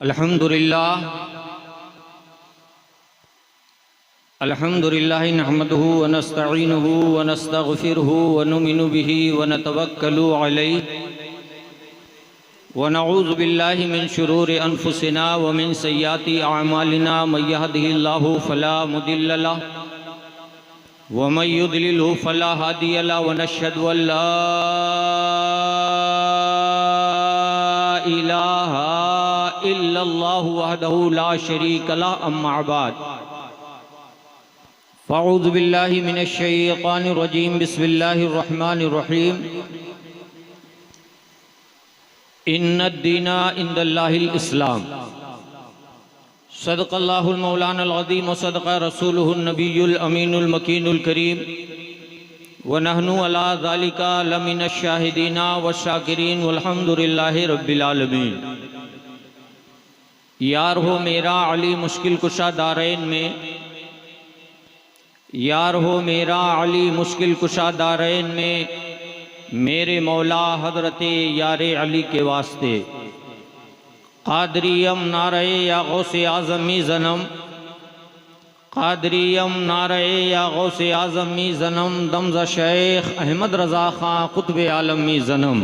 अल्हम्दुलिल्लाह नहमदुहु व नस्तईनुहु व नस्तगफिरुहु व नुमिनु बिही व नतवक्कलु अलैहि व नऊज़ु बिल्लाहि मिन शुरूरि अनफुसिना व मिन सय्याति अअमालिना मन यहदिहिल्लाहु फला मुदिल्ल लहु व मन युद्लिलहु फला हादिय लहु व नशहदु अन ला इलाहा इल्लल्लाहु वहदहु ला शरीक लहु अम्मा बाद फ़अऊज़ु बिल्लाहि मिनश शैतानिर रजीम बिस्मिल्लाहिर रहमानिर रहीम इन्नद दीना इंदल्लाहिल इस्लाम सदक़ल्लाहुल मौलानल अज़ीम व सदक़ रसूलुहुन नबियुल अमीनुल मकीनुल करीम व नहनु अला ज़ालिका लमिनश शाहिदीना व शाकिरीन वल्हम्दुलिल्लाहि रब्बिल आलमीन। यार हो मेरा अली मुश्किल कुशा दारैन में, यार हो मेरा अली मुश्किल कुशा दारैन में, मेरे मौला हज़रते यारे अली के वास्ते। क़ादरियम नारे या गौसे आज़मी ज़नम, क़ादरियम नारे या गौसे आज़मी ज़नम, दमज़ा शेख अहमद रज़ा ख़ां क़ुत्ब आलमी ज़नम।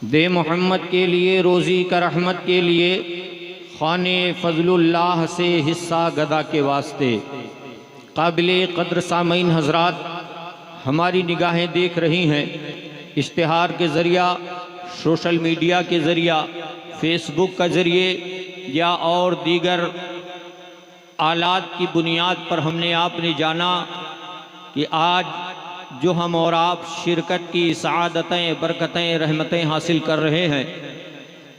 दे मोहम्मद के लिए रोज़ी का रहमत के लिए, ख़ाने फ़ज़लुल्लाह से हिस्सा गदा के वास्ते। काबिल क़द्र सामईन हज़रात, हमारी निगाहें देख रही हैं इश्तिहार के ज़रिया, सोशल मीडिया के ज़रिया, फेसबुक का ज़रिए या और दीगर आलात की बुनियाद पर हमने आपने जाना कि आज जो हम और आप शिरकत की सआदतें, बरकतें, रहमतें हासिल कर रहे हैं,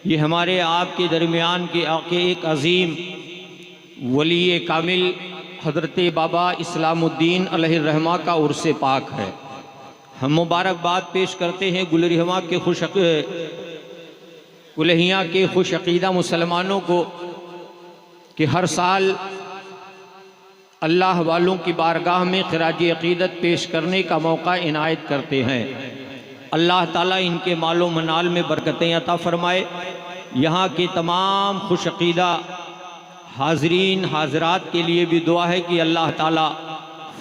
ये हमारे आपके दरमियान के एक अज़ीम वली कामिल हज़रत बाबा इस्लामुद्दीन अलैहिर्रहमा का उर्स पाक है। हम मुबारकबाद पेश करते हैं गुलरिहमा के कुल्हियाँ के खुश अक़ीदा मुसलमानों को कि हर साल अल्लाह वालों की बारगाह में ख़िराज अक़ीदत पेश करने का मौका इनायत करते हैं। अल्लाह ताला इनके मालो मनाल में बरकतें अता फ़रमाए। यहाँ के तमाम खुश अक़ीदा हाज़रीन हाज़रात के लिए भी दुआ है कि अल्लाह ताला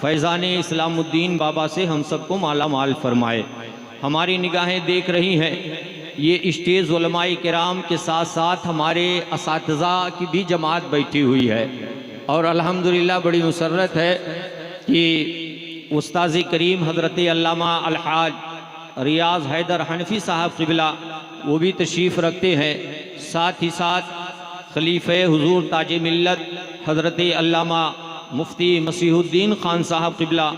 फैज़ान इस्लामुद्दीन बाबा से हम सबको माला माल फरमाए। हमारी निगाहें देख रही हैं ये स्टेज उलमाए किराम के साथ साथ हमारे असातिज़ा की भी जमात बैठी हुई है और अल्हम्दुलिल्लाह बड़ी मुसर्रत है कि उस्ताज़ करीम हज़रत अल्लामा अलहाज रियाज़ हैदर हनफी साहब क़िबला वो भी तशरीफ़ रखते हैं। साथ ही साथ खलीफ़े हुज़ूर ताज मिल्लत हज़रत अल्लामा मुफ्ती मसीहुद्दीन ख़ान साहब क़िबला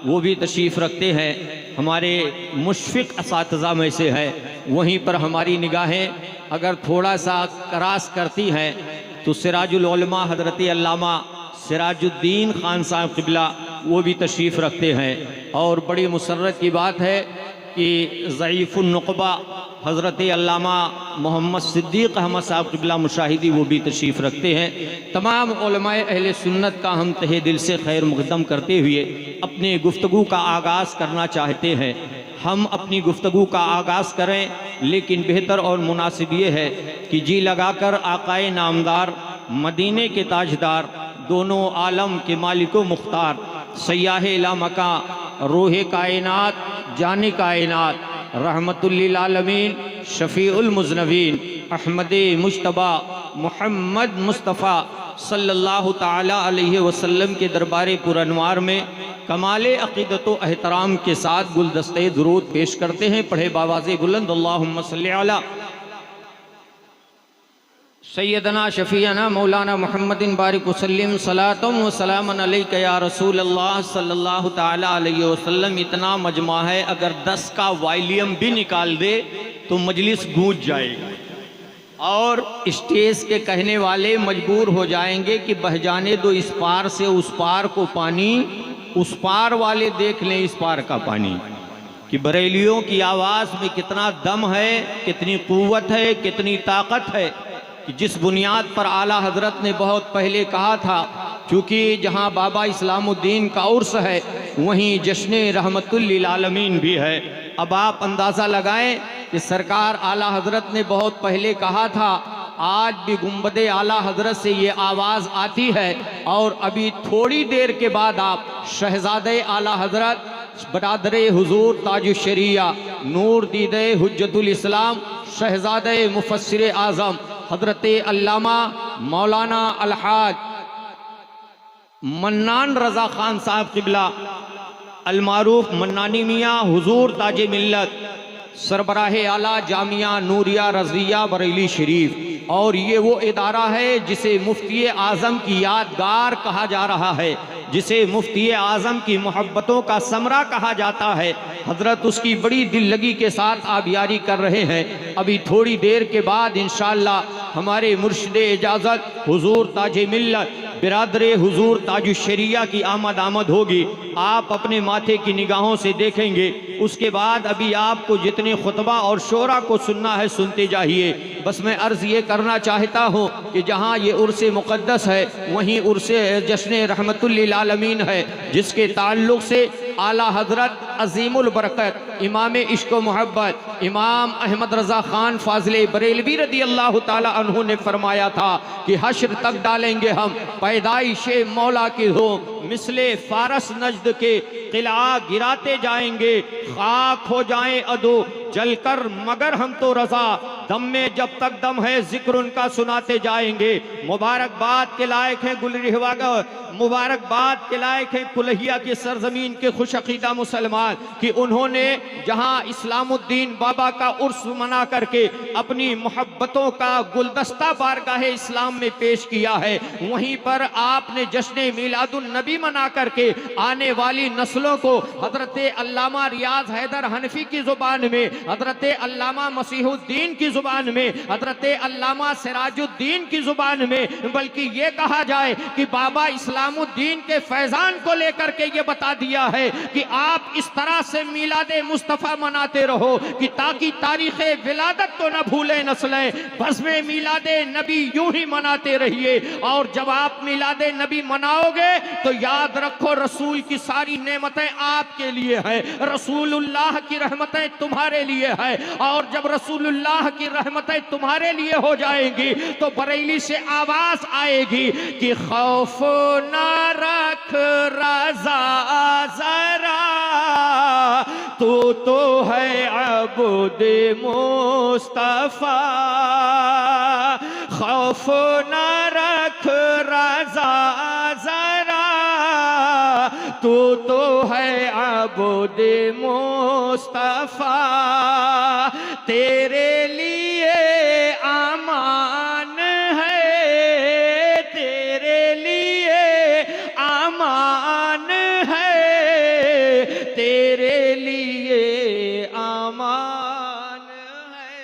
वो भी तशरीफ़ रखते हैं। हमारे मुशफ़िक़ असातिज़ा में से है। वहीं पर हमारी निगाहें अगर थोड़ा सा क्रॉस करती हैं तो सिराजुल उलमा हज़रत अल्लामा सिराजुद्दीन ख़ान साहब क़िबला वो भी तशरीफ़ रखते हैं। और बड़ी मुसर्रत की बात है कि ज़ईफ़ुन नुक़बा हज़रत अल्लामा मोहम्मद सिद्दीक़ अहमद साहब क़िबला मुशाहिदी वो भी तशरीफ़ रखते हैं। तमाम उलमाए अहले सुन्नत का हम तहे दिल से खैर मुक़द्दम करते हुए अपने गुफ्तगू का आगाज़ करना चाहते हैं। हम अपनी गुफ्तगू का आगाज़ करें, लेकिन बेहतर और मुनासिब ये है कि जी लगाकर आक़ाए नामदार, मदीने के ताजदार, दोनों आलम के मालिको मुख्तार, सय्याहे ला मका, रूहे कायनात, जाने कायनात, रहमतुल्लिल आलमीन, शफ़ीउल मुज़नबीन, अहमद मुज्तबा मुहम्मद मुस्तफ़ा सल्लल्लाहु ताला अलैहि वसल्लम के दरबार पुरअनवार में कमाल अक़ीदत व एहतराम के साथ गुलदस्ते दुरूद पेश करते हैं। पढ़े बावाज़े बुलंद अल्लाहुम्मा सल्लि अला सैयदना शफ़ीअना मौलाना मुहम्मदिन बारिक वसल्लिम सलातम व सलामन अलैका या रसूल अल्लाह सल्लल्लाहु ताला अलैहि वसल्लम। इतना मजमा है, अगर 10 का वॉल्यूम भी निकाल दे तो मजलिस गूंज जाएगी और स्टेज के कहने वाले मजबूर हो जाएंगे कि बह जाने दो इस पार से उस पार को पानी, उस पार वाले देख लें इस पार का पानी। कि बरेलियों की आवाज़ में कितना दम है, कितनी क़ुव्वत है, कितनी ताकत है कि जिस बुनियाद पर आला हज़रत ने बहुत पहले कहा था, चूँकि जहाँ बाबा इस्लामुद्दीन का उर्स है वहीं जश्न रहमतुल्लिल आलमीन भी है। अब आप अंदाज़ा लगाएं कि सरकार आला हज़रत ने बहुत पहले कहा था आज भी गुंबदे आला हजरत से ये आवाज़ आती है। और अभी थोड़ी देर के बाद आप शहजादे आला हजरत बरादरे हुजूर ताजुश शरिया नूर दीदे हुज्जतुल इस्लाम शहजादे मुफस्सिर आज़म हजरत अल्लामा मौलाना अलहाज मन्नान रज़ा खान साहब क़िबला अलमारूफ मन्नानी मियाँ हुजूर ताज मिल्लत सरबराह आला जामिया नूरिया रज़िया बरेली शरीफ। और ये वो इदारा है जिसे मुफ्ती आज़म की यादगार कहा जा रहा है, जिसे मुफ्ती आज़म की मोहब्बतों का समरा कहा जाता है। हजरत उसकी बड़ी दिल लगी के साथ आबियारी कर रहे हैं। अभी थोड़ी देर के बाद इंशाअल्लाह हमारे मुर्शिद इजाज़त हुजूर ताज मिल्लत बिरादरे हुजूर ताजुश शरिया की आमद होगी। आप अपने माथे की निगाहों से देखेंगे। उसके बाद अभी आपको जितने खुतबा और शोरा को सुनना है सुनते जाइए। बस मैं अर्ज़ ये करना चाहता हूँ कि जहाँ ये उर्से मुक़द्दस है वहीं उर्से जश्न रहमतुल लिल आलमीन है, जिसके ताल्लुक़ से आला हजरत अजीमुल बरकत इमाम इश्क व मोहब्बत इमाम अहमद रज़ा ख़ान फ़ाज़िल बरेलवी रदी अल्लाह ताला अन्हु ने फरमाया था कि हश्र तक डालेंगे हम पैदाइश मौला की हो मिसले फारस नजद के किला गिराते जाएंगे, खाक हो जाएं अदो जलकर मगर हम तो रजा, दम में जब तक दम है जिक्र उनका सुनाते जाएंगे। मुबारकबाद के लायक हैं गुलरिहवागा, मुबारकबाद के लायक हैं कुल्हिया की सरजमीन के खुश अकीदा मुसलमान कि उन्होंने जहां इस्लामुद्दीन बाबा का उर्स मना करके अपनी मोहब्बतों का गुलदस्ता बारगाहे इस्लाम में पेश किया है, वहीं पर आपने जश्न मीलादुन नबी मना करके आने वाली नस्लों को हजरत अल्लामा रियाज हैदर हनफी की जुबान में, हजरत अल्लामा मसीहुद्दीन की जुबान में, हजरत अल्लामा सिराजुद्दीन की जुबान में, बल्कि ये कहा जाए कि बाबा इस्लामुद्दीन के फैजान को लेकर के ये बता दिया है कि आप इस तरह से मीलादे मुस्तफ़ा मनाते रहो कि ताकि तारीख़ विलादत तो न भूले नस्लें, बस में मीलादे नबी यूं ही मनाते रहिए। और जब आप मीलादे नबी मनाओगे तो याद रखो रसूल की सारी नेमतें आपके लिए है, रसूलुल्लाह की रहमतें तुम्हारे लिए है। और जब रसूलुल्लाह की रहमतें तुम्हारे लिए हो जाएंगी तो बरेली से आवाज आएगी कि खौफ ना रख रज़ा जरा, तू तो है अब्द मुस्तफा, खौफ ना रख रज़ा जरा, तू तो है अब्द मुस्तफा, तेरे लिए आमान है, तेरे लिए आमान है, तेरे लिए आमान है।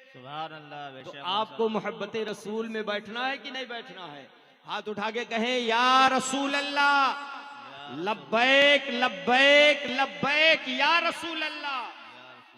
सुभान अल्लाह। तो आपको मोहब्बत रसूल में बैठना है कि नहीं बैठना है? हाथ उठा के कहें या रसूल अल्लाह, लब्बैक लब्बैक लब्बैक या रसूल अल्लाह।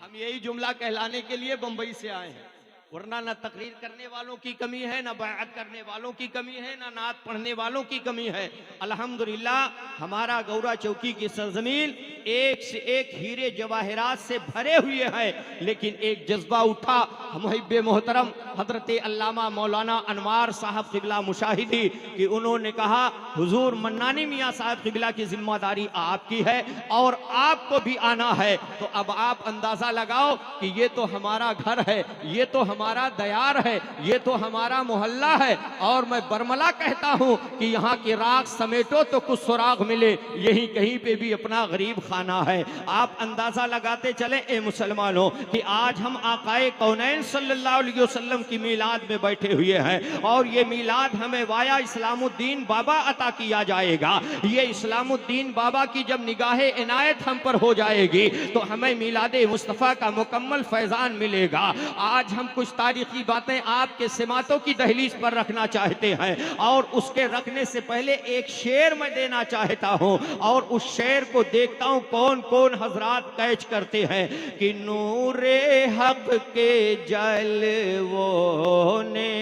हम यही जुमला कहलाने के लिए बंबई से आए हैं, वरना न तकरीर करने वालों की कमी है, न बैअत करने वालों की कमी है, न नात पढ़ने वालों की कमी है। अल्हम्दुलिल्लाह हमारा गौरा चौकी की सरजमीन एक से एक हीरे जवाहरात से भरे हुए हैं, लेकिन एक जज्बा उठा मुहिब्बे मोहतरम हजरत अल्लामा मौलाना अनवार साहब क़िबला मुशाहिदी कि उन्होंने कहा हुजूर मन्नानी मियाँ साहब क़िबला की जिम्मेदारी आपकी है और आपको भी आना है। तो अब आप अंदाजा लगाओ कि ये तो हमारा घर है, ये तो हमारा दयार है, ये तो हमारा मोहल्ला है, और मैं बरमला कहता हूँ कि यहाँ की राख समेटो तो कुछ सुराग मिले, यही कहीं पे भी अपना गरीब खाना है। आप अंदाजा लगाते चले ए मुसलमानों कि आज हम आकाए कौनैन सल्लल्लाहु अलैहि वसल्लम की मीलाद में बैठे हुए हैं, और ये मीलाद हमें वाया इस्लामुद्दीन बाबा अता किया जाएगा। ये इस्लामुद्दीन बाबा की जब निगाहे इनायत हम पर हो जाएगी तो हमें मीलादे मुस्तफ़ा का मुकम्मल फैजान मिलेगा। आज हम कुछ तारीखी बातें आपके सिमातों की दहलीज पर रखना चाहते हैं, और उसके रखने से पहले एक शेर मैं देना चाहता हूँ, और उस शेर को देखता हूँ कौन कौन हजरात कैच करते हैं कि नूरे हक के जलवों ने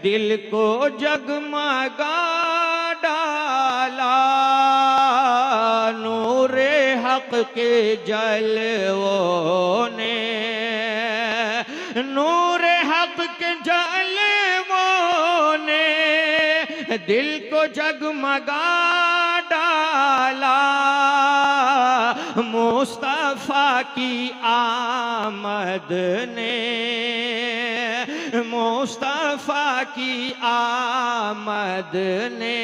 दिल को जगमगा डाला, नूरे हक के जलवों ने नूर हक के जलवों ने दिल को जगमगा डाला। मुस्तफा की आमद ने, मुस्तफा की आमद ने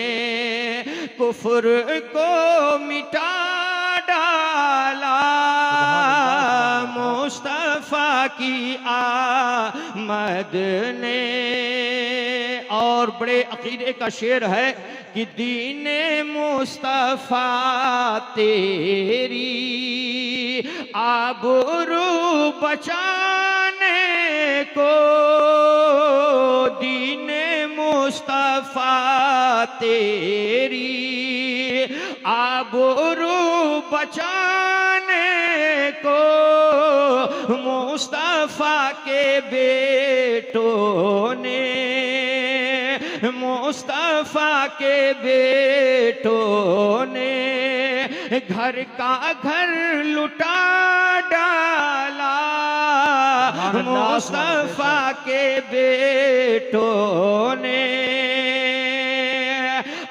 कुफ्र को मिटा डाला। मुस्तफा की आमद ने। और बड़े अकीदे का शेर है कि दीने मुस्तफा तेरी आबरू बचाने को, दीने मुस्तफा तेरी आबरू बचाने को मुस्तफा के बेटों ने, मुस्तफा के बेटों ने घर का घर लुटा डाला। मुस्तफा के बेटों ने।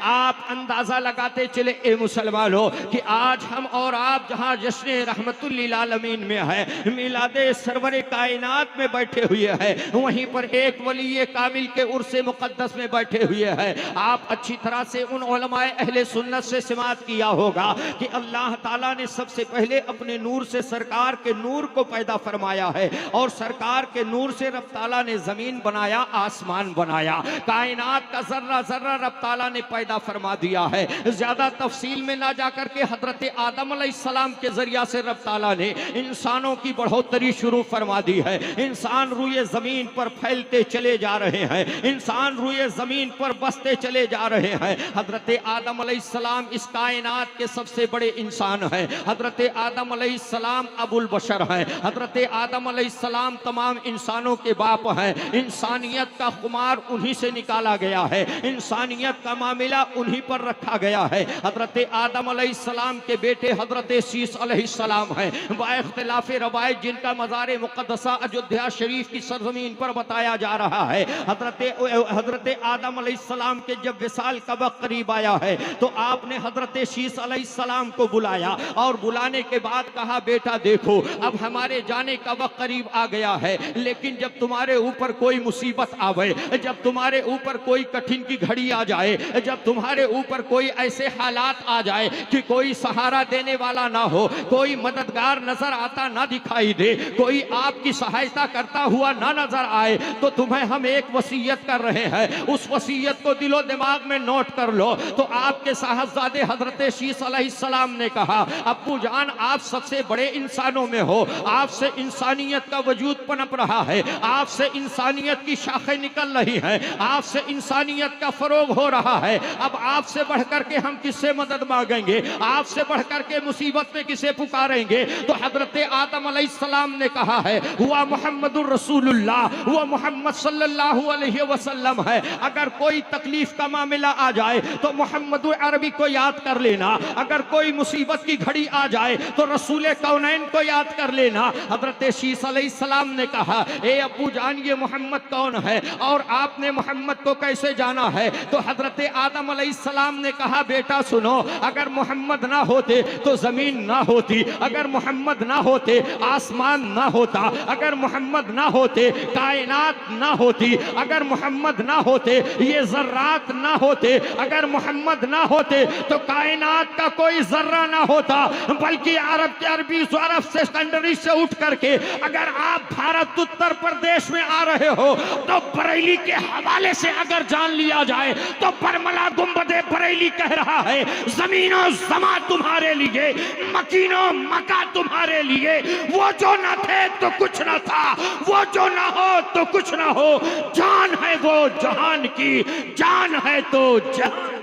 आप अंदाजा लगाते चले ए मुसलमानों कि आज हम और आप जहां जश्न रहमतुल्लिल आलमीन में है, मिलादे सरवर कायनात में बैठे हुए हैं, वहीं पर एक वली कामिल के उर्से मुकद्दस में बैठे हुए हैं। आप अच्छी तरह से उन उलमाए अहले सुन्नत से समात किया होगा कि अल्लाह ताला ने सबसे पहले अपने नूर से सरकार के नूर को पैदा फरमाया है, और सरकार के नूर से रब ताला ने जमीन बनाया, आसमान बनाया, कायनात का जर्रा जर्रा रब ताला ने पैदा फरमा दिया है। ज्यादा तफसील में ना जाकर के हजरत आदम अलैहिस्सलाम के जरिया से रब ताला ने इंसानों की बढ़ोतरी शुरू फरमा दी है। इंसान रुए जमीन पर फैलते चले जा रहे हैं, इंसान रुए जमीन पर बसते चले जा रहे हैं। हजरत आदम अलैहिस्सलाम इस कायनात के सबसे बड़े इंसान हैं। हजरत आदम अलैहिस्सलाम अबुल बशर हैं। हजरत आदम अलैहिस्सलाम तमाम इंसानों के बाप हैं। इंसानियत का खुमार उन्हीं से निकाला गया है, इंसानियत का मामला उन्हीं पर रखा गया है। हजरत आदम अलैहिस्सलाम के बेटे हजरत शीस अलैहिस्सलाम हैं, बाइख्तिलाफ रवायत जिनका मज़ार मुक़द्दसा अयोध्या शरीफ की सरजमीन पर बताया जा रहा है। हजरत आदम अलैहिस्सलाम के जब विसाल का वक्त करीब आया है तो आपने हजरत शीस अलैहिस्सलाम को बुलाया, और बुलाने के बाद कहा, बेटा देखो अब हमारे जाने का वक्त करीब आ गया है, लेकिन जब तुम्हारे ऊपर कोई मुसीबत आवे, जब तुम्हारे ऊपर कोई कठिन की घड़ी आ जाए, जब तुम्हारे ऊपर कोई ऐसे हालात आ जाए कि कोई सहारा देने वाला ना हो, कोई मददगार नजर आता ना दिखाई दे, कोई आपकी सहायता करता हुआ ना नजर आए, तो तुम्हें हम एक वसीयत कर रहे हैं, उस वसीयत को दिलो दिमाग में नोट कर लो। तो आपके साहबजादे हजरत शीस अलैहिस्सलाम ने कहा, अब्बू जान आप सबसे बड़े इंसानों में हो, आपसे इंसानियत का वजूद पनप रहा है, आपसे इंसानियत की शाखें निकल रही हैं, आपसे इंसानियत का फरोग हो रहा है। अब आपसे बढ़कर के हम किससे मदद मांगेंगे, आपसे बढ़कर के मुसीबत में किसे पुकारेंगे? तो हजरत आदम अलैहिस्सलाम ने कहा है, हुआ मुहम्मदुर रसूलुल्लाह, हुआ मोहम्मद सल्लल्लाहु अलैहि वसल्लम है। अगर कोई तकलीफ का मामला आ जाए तो मोहम्मद अरबी को याद कर लेना, अगर कोई मुसीबत की घड़ी आ जाए तो रसूल कौनैन को याद कर लेना। हजरत शीस अलैहिस्सलाम ने कहा, ए अब्बू जान ये मोहम्मद कौन है और आपने मोहम्मद को कैसे जाना है? तो हजरत आदम अलैहिस्सलाम ने कहा, बेटा सुनो, अगर मोहम्मद ना होते तो जमीन ना होती, अगर मोहम्मद ना होते आसमान ना होता, अगर मोहम्मद ना होते कायनात ना होती, अगर मोहम्मद ना होते ये जर्रात ना होते, अगर मोहम्मद ना होते तो कायनात का कोई जर्रा ना होता। बल्कि अरब के अरबी अरब से सेकेंडरी से उठ करके अगर आप भारत उत्तर प्रदेश में आ रहे हो तो बरेली के हवाले से अगर जान लिया जाए तो बरमला गुंबदे बरेली कह रहा है, जमीनों जमा तुम्हारे लिए, मकीनों मका तुम्हारे लिए, वो जो न थे तो कुछ न था, वो जो न हो तो कुछ न हो, जान है वो जहान की, जान है तो जहान।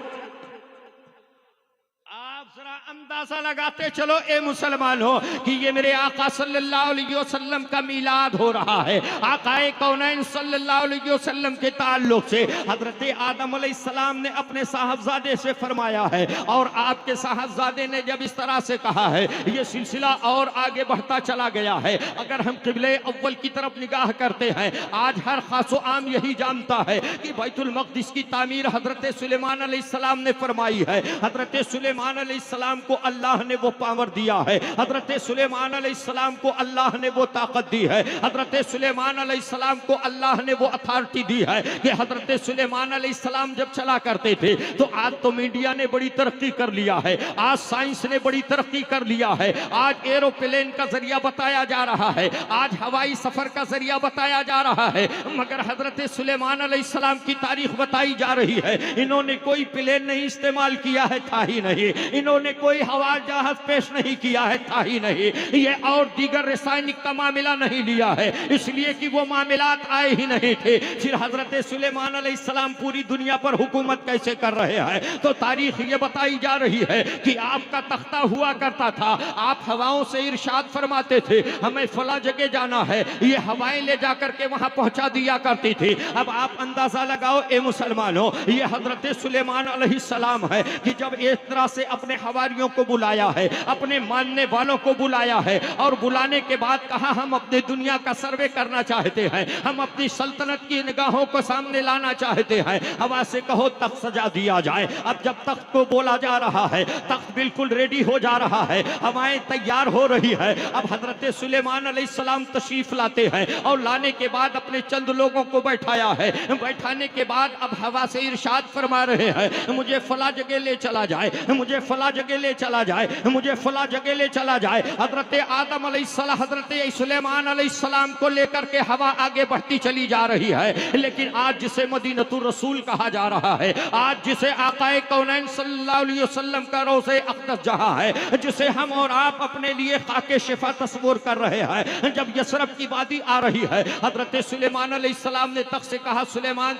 आप जरा अंदाजा लगाते चलो ए मुसलमानों कि ये मेरे आका सल्लल्लाहु अलैहि वसल्लम का मीलाद हो रहा है। आकाए कौनैन सल्लल्लाहु अलैहि वसल्लम के ताल्लुक से हजरत आदम अलैहिस्सलाम ने अपने साहबजादे से फरमाया है और आपके साहबजादे ने जब इस तरह से कहा है, ये सिलसिला और आगे बढ़ता चला गया है। अगर हम क़िबले अव्वल की तरफ निगाह करते हैं, आज हर खासो आम यही जानता है कि बैतुल मक़दिस की तामीर हजरत सुलेमान अलैहिस्सलाम ने फरमाई है। हजरत सुलेमान अलैहिस्सलाम को अल्लाह ने वो पावर दिया है, हजरत सुलेमान अलैहिस्सलाम को अल्लाह ने वो ताकत दी है, हजरत सुलेमान अलैहिस्सलाम को अल्लाह ने वो अथॉरिटी दी है कि हजरत सुलेमान अलैहिस्सलाम जब चला करते थे तो आज तो मीडिया ने बड़ी तरक्की कर लिया है, आज साइंस ने बड़ी तरक्की कर लिया है, आज एरोप्लेन का जरिया बताया जा रहा है, आज हवाई सफर का जरिया बताया जा रहा है, मगर हजरत सुलेमान अलैहिस्सलाम की तारीख बताई जा रही है। इन्होंने कोई प्लेन नहीं इस्तेमाल किया है, था ही नहीं। इन्होंने कोई हवाई जहाज पेश नहीं किया है, था ही नहीं। ये और दीगर रासायनिक का मामला नहीं लिया है, इसलिए कि वो मामलात आए ही नहीं थे। फिर हजरत सुलेमान अलैहिस्सलाम पूरी दुनिया पर हुकूमत कैसे कर रहे हैं? तो तारीख ये बताई जा रही है कि आपका तख्ता हुआ करता था, आप हवाओं से इरशाद फरमाते थे हमें फला जगह जाना है, ये हवाएं ले जाकर के वहां पहुंचा दिया करती थी। अब आप अंदाजा लगाओ ए मुसलमानों, ये हजरत सुलेमान अलैहिस्सलाम है कि जब इस तरह से अपने हवारियों को बुलाया है, अपने मानने वालों को बुलाया है और बुलाने के बाद कहा हम अपनी दुनिया का सर्वे करना चाहते हैं, हम अपनी सल्तनत की निगाहों को सामने लाना चाहते हैं। हवा से कहो तख्त सजा दिया जाए। अब जब तख्त को बोला जा रहा है, तख्त बिल्कुल रेडी हो जा रहा है, हवाएं तैयार हो रही है। अब हजरत सुलेमान अलैहिस्सलाम तशरीफ लाते हैं और लाने के बाद अपने चंद लोगों को बैठाया है। बैठाने के बाद अब हवा से इरशाद फरमा रहे हैं मुझे फला जगह ले चला जाए, मुझे फला जगह ले चला जाए, मुझे फला जगह ले चला जाए। हजरत आदम अलैहिस्सलाम हजरत सुलेमान अलैहिस्सलाम को लेकर के हवा आगे बढ़ती चली जा रही है। लेकिन आज जिसे मदीनतुर रसूल कहा जा रहा है, आज जिसे आकाए कौनैन सल्लल्लाहु अलैहि वसल्लम का रोज़े अक़दस जहां है, जिसे हम और आप अपने लिए खाके शिफा तस्वुर कर रहे हैं, जब यसरब की वादी आ रही है, हजरत सुलेमान अलैहिस्सलाम ने तख्त से कहा सुलेमान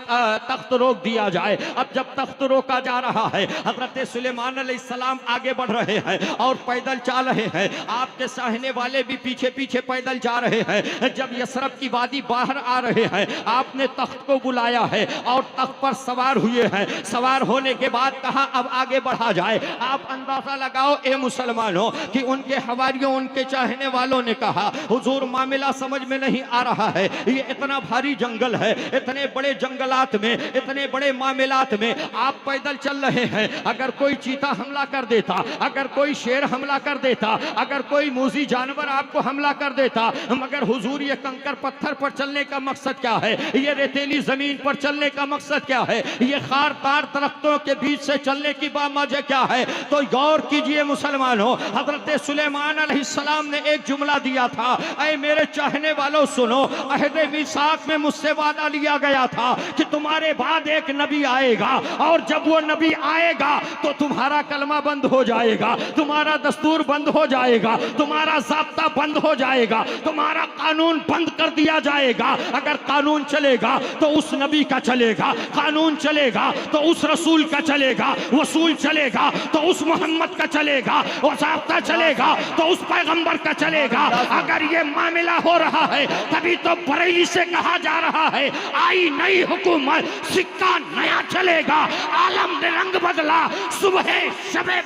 तख्त रोक दिया जाए। अब जब तख्त रोका जा रहा है, हजरत सुलेमान अलैहिस्सलाम आगे बढ़ रहे हैं और पैदल चल रहे हैं, आपके साहने वाले भी पीछे पीछे पैदल जा रहे हैं। जब यसरब की वादी बाहर आ रहे हैं, आपने तख्त को बुलाया है और तख्त पर सवार हुए हैं। सवार होने के बाद कहा अब आगे बढ़ा जाए। आप अंदाजा लगाओ ए मुसलमानों कि उनके हवारियों, उनके चाहने वालों ने कहा हुजूर मामला समझ में नहीं आ रहा है, ये इतना भारी जंगल है, इतने बड़े जंगलात में, इतने बड़े मामलात में आप पैदल चल रहे हैं, अगर कोई चीता हमला कर देता, अगर कोई शेर हमला कर देता, अगर कोई मूजी जानवर आपको हमला कर देता, मगर हुजूर ये कंकर पत्थर पर चलने का मकसद क्या है, ये रेतीली जमीन पर चलने का मकसद क्या है, ये खार तार दरख्तों के बीच से चलने की बामजे क्या है? तो गौर कीजिए मुसलमानों, हजरत सुलेमान अलैहिस्सलाम ने एक जुमला दिया था, ऐ मेरे चाहने वालों सुनो, अहद मीसाक में मुझसे वादा लिया गया था कि तुम्हारे बाद एक नबी आएगा और जब वो नबी आएगा तो तुम्हारा कलमा बंद हो जाएगा, तुम्हारा दस्तूर बंद हो जाएगा, तुम्हारा ज़ाब्ता बंद हो जाएगा, तुम्हारा कानून बंद कर दिया जाएगा। अगर कानून चलेगा तो उस नबी का चलेगा, कानून चलेगा तो उस रसूल का चलेगा, वसूल चलेगा तो उस मोहम्मद का चलेगा, वो ज़ाब्ता चलेगा तो उस पैगंबर का चलेगा। अगर ये मामला हो रहा है तभी तो बरेली से कहा जा रहा है आई नई हुकूमत, सिक्का नया चलेगा, आलम ने रंग बदला, सुबह शबे।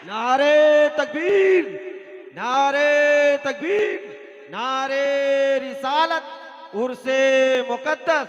नारे तकबीर, नारे तकबीर, नारे रिसालत, उर्से मुकद्दस,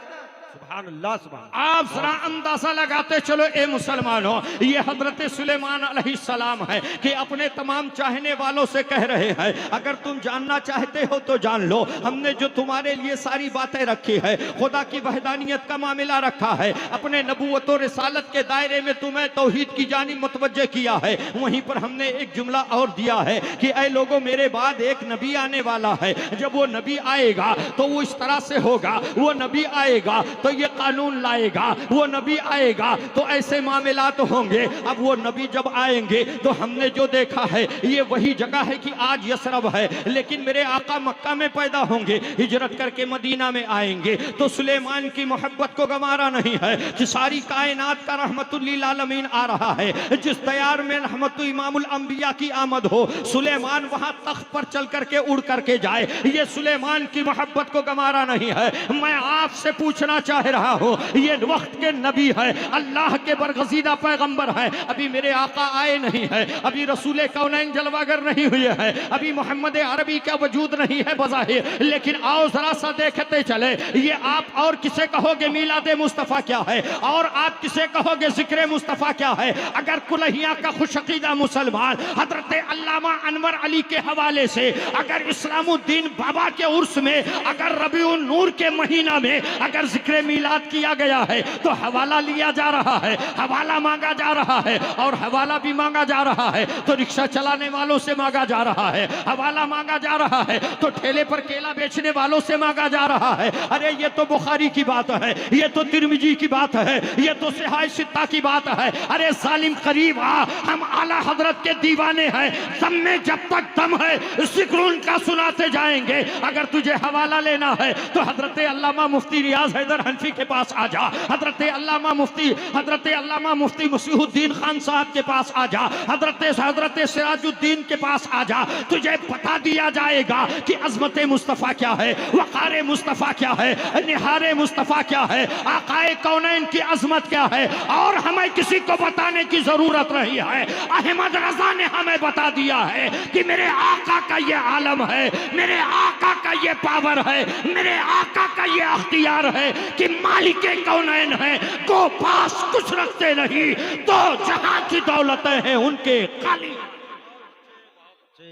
सुभान अल्लाह सुभान। आप जरा अंदाजा लगाते चलो ए मुसलमानों, ये हजरत सुलेमान अलैहिस्सलाम है कि अपने तमाम चाहने वालों से कह रहे हैं अगर तुम जानना चाहते हो तो जान लो, हमने जो तुम्हारे लिए सारी बातें रखी है, खुदा की वहदानियत का मामला रखा है, अपने नबूवत और रिसालत के दायरे में तुम्हें तौहीद की जानिब मुतवज्जे किया है। वहीं पर हमने एक जुमला और दिया है कि ऐ लोगों मेरे बाद एक नबी आने वाला है, जब वो नबी आएगा तो वो इस तरह से होगा, वो नबी आएगा तो तो ये कानून लाएगा, वो नबी आएगा तो ऐसे मामलात होंगे। अब वो नबी जब आएंगे तो हमने जो देखा है ये वही जगह है कि आज यसरब है, लेकिन मेरे आका मक्का में पैदा होंगे, हिजरत करके मदीना में आएंगे तो सुलेमान की मोहब्बत को गंवारा नहीं है कि सारी कायनात का रहमतुल लिल आलमीन आ रहा है। जिस दयार में रहमतुल इमामुल अंबिया की आमद हो, सुलेमान वहां तख्त पर चल करके उड़ करके जाए, ये सुलेमान की मोहब्बत को गंवारा नहीं है। मैं आपसे पूछना चाह रहा हूं, ये वक्त के नबी है, अल्लाह के बरगज़ीदा पैगंबर है, अभी मेरे आका आए नहीं है, अभी रसूल कौनैन जलवागर नहीं हुए हैं, अभी मोहम्मद अरबी का वजूद नहीं है बज़ाहिर, लेकिन आओ जरा सा देखते चले। ये आप और किसे कहोगे मीलाद मुस्तफ़ा क्या है, और आप किसे कहोगे जिक्र मुस्तफ़ा क्या है। अगर कुल्हिया का खुशअक़ीदा मुसलमान हजरत अल्लामा अनवर अली के हवाले से अगर इस्लामुद्दीन बाबा के उर्स में अगर रबीउन नूर के महीना में अगर जिक्र मीलाद किया गया है तो हवाला लिया जा रहा है, हवाला मांगा जा रहा है, और हवाला भी मांगा जा रहा है तो रिक्शा चलाने वालों से मांगा जा रहा है, हवाला मांगा जा रहा है तो ठेले पर केला बेचने वालों से मांगा जा रहा है। अरे ये तो बुखारी की बात है, ये तो तिरमिजी की बात है, ये तो सिहाह सित्ता की बात है। अरे जालिम करीब आ, हम आला हजरत के दीवाने हैं, दम में जब तक दम है जिक्र उनका सुनाते जाएंगे। अगर तुझे हवाला लेना है तो हजरत अल्लामा मुफ्ती रियाज हैदर हनफी के पास आ जा, हजरत अल्लामा मुफ्ती मसीहुद्दीन खान साहब के पास आ जा, हजरत सिराजुद्दीन के पास आ जा, तुझे बता दिया जाएगा कि अजमत मुस्तफ़ा क्या है, वक़ार मुस्तफ़ा क्या है, निहार मुस्तफ़ा क्या है, आकाए कौनैन की अजमत क्या है। और हमें किसी को बताने की जरूरत नहीं है, अहमद रजा ने हमें बता दिया है कि मेरे आका का ये आलम है, मेरे आका का ये पावर है, मेरे आका का ये अख्तियार है कि मालिके कौनैन है, को पास कुछ रखते नहीं तो जहां की दौलतें हैं उनके खाली।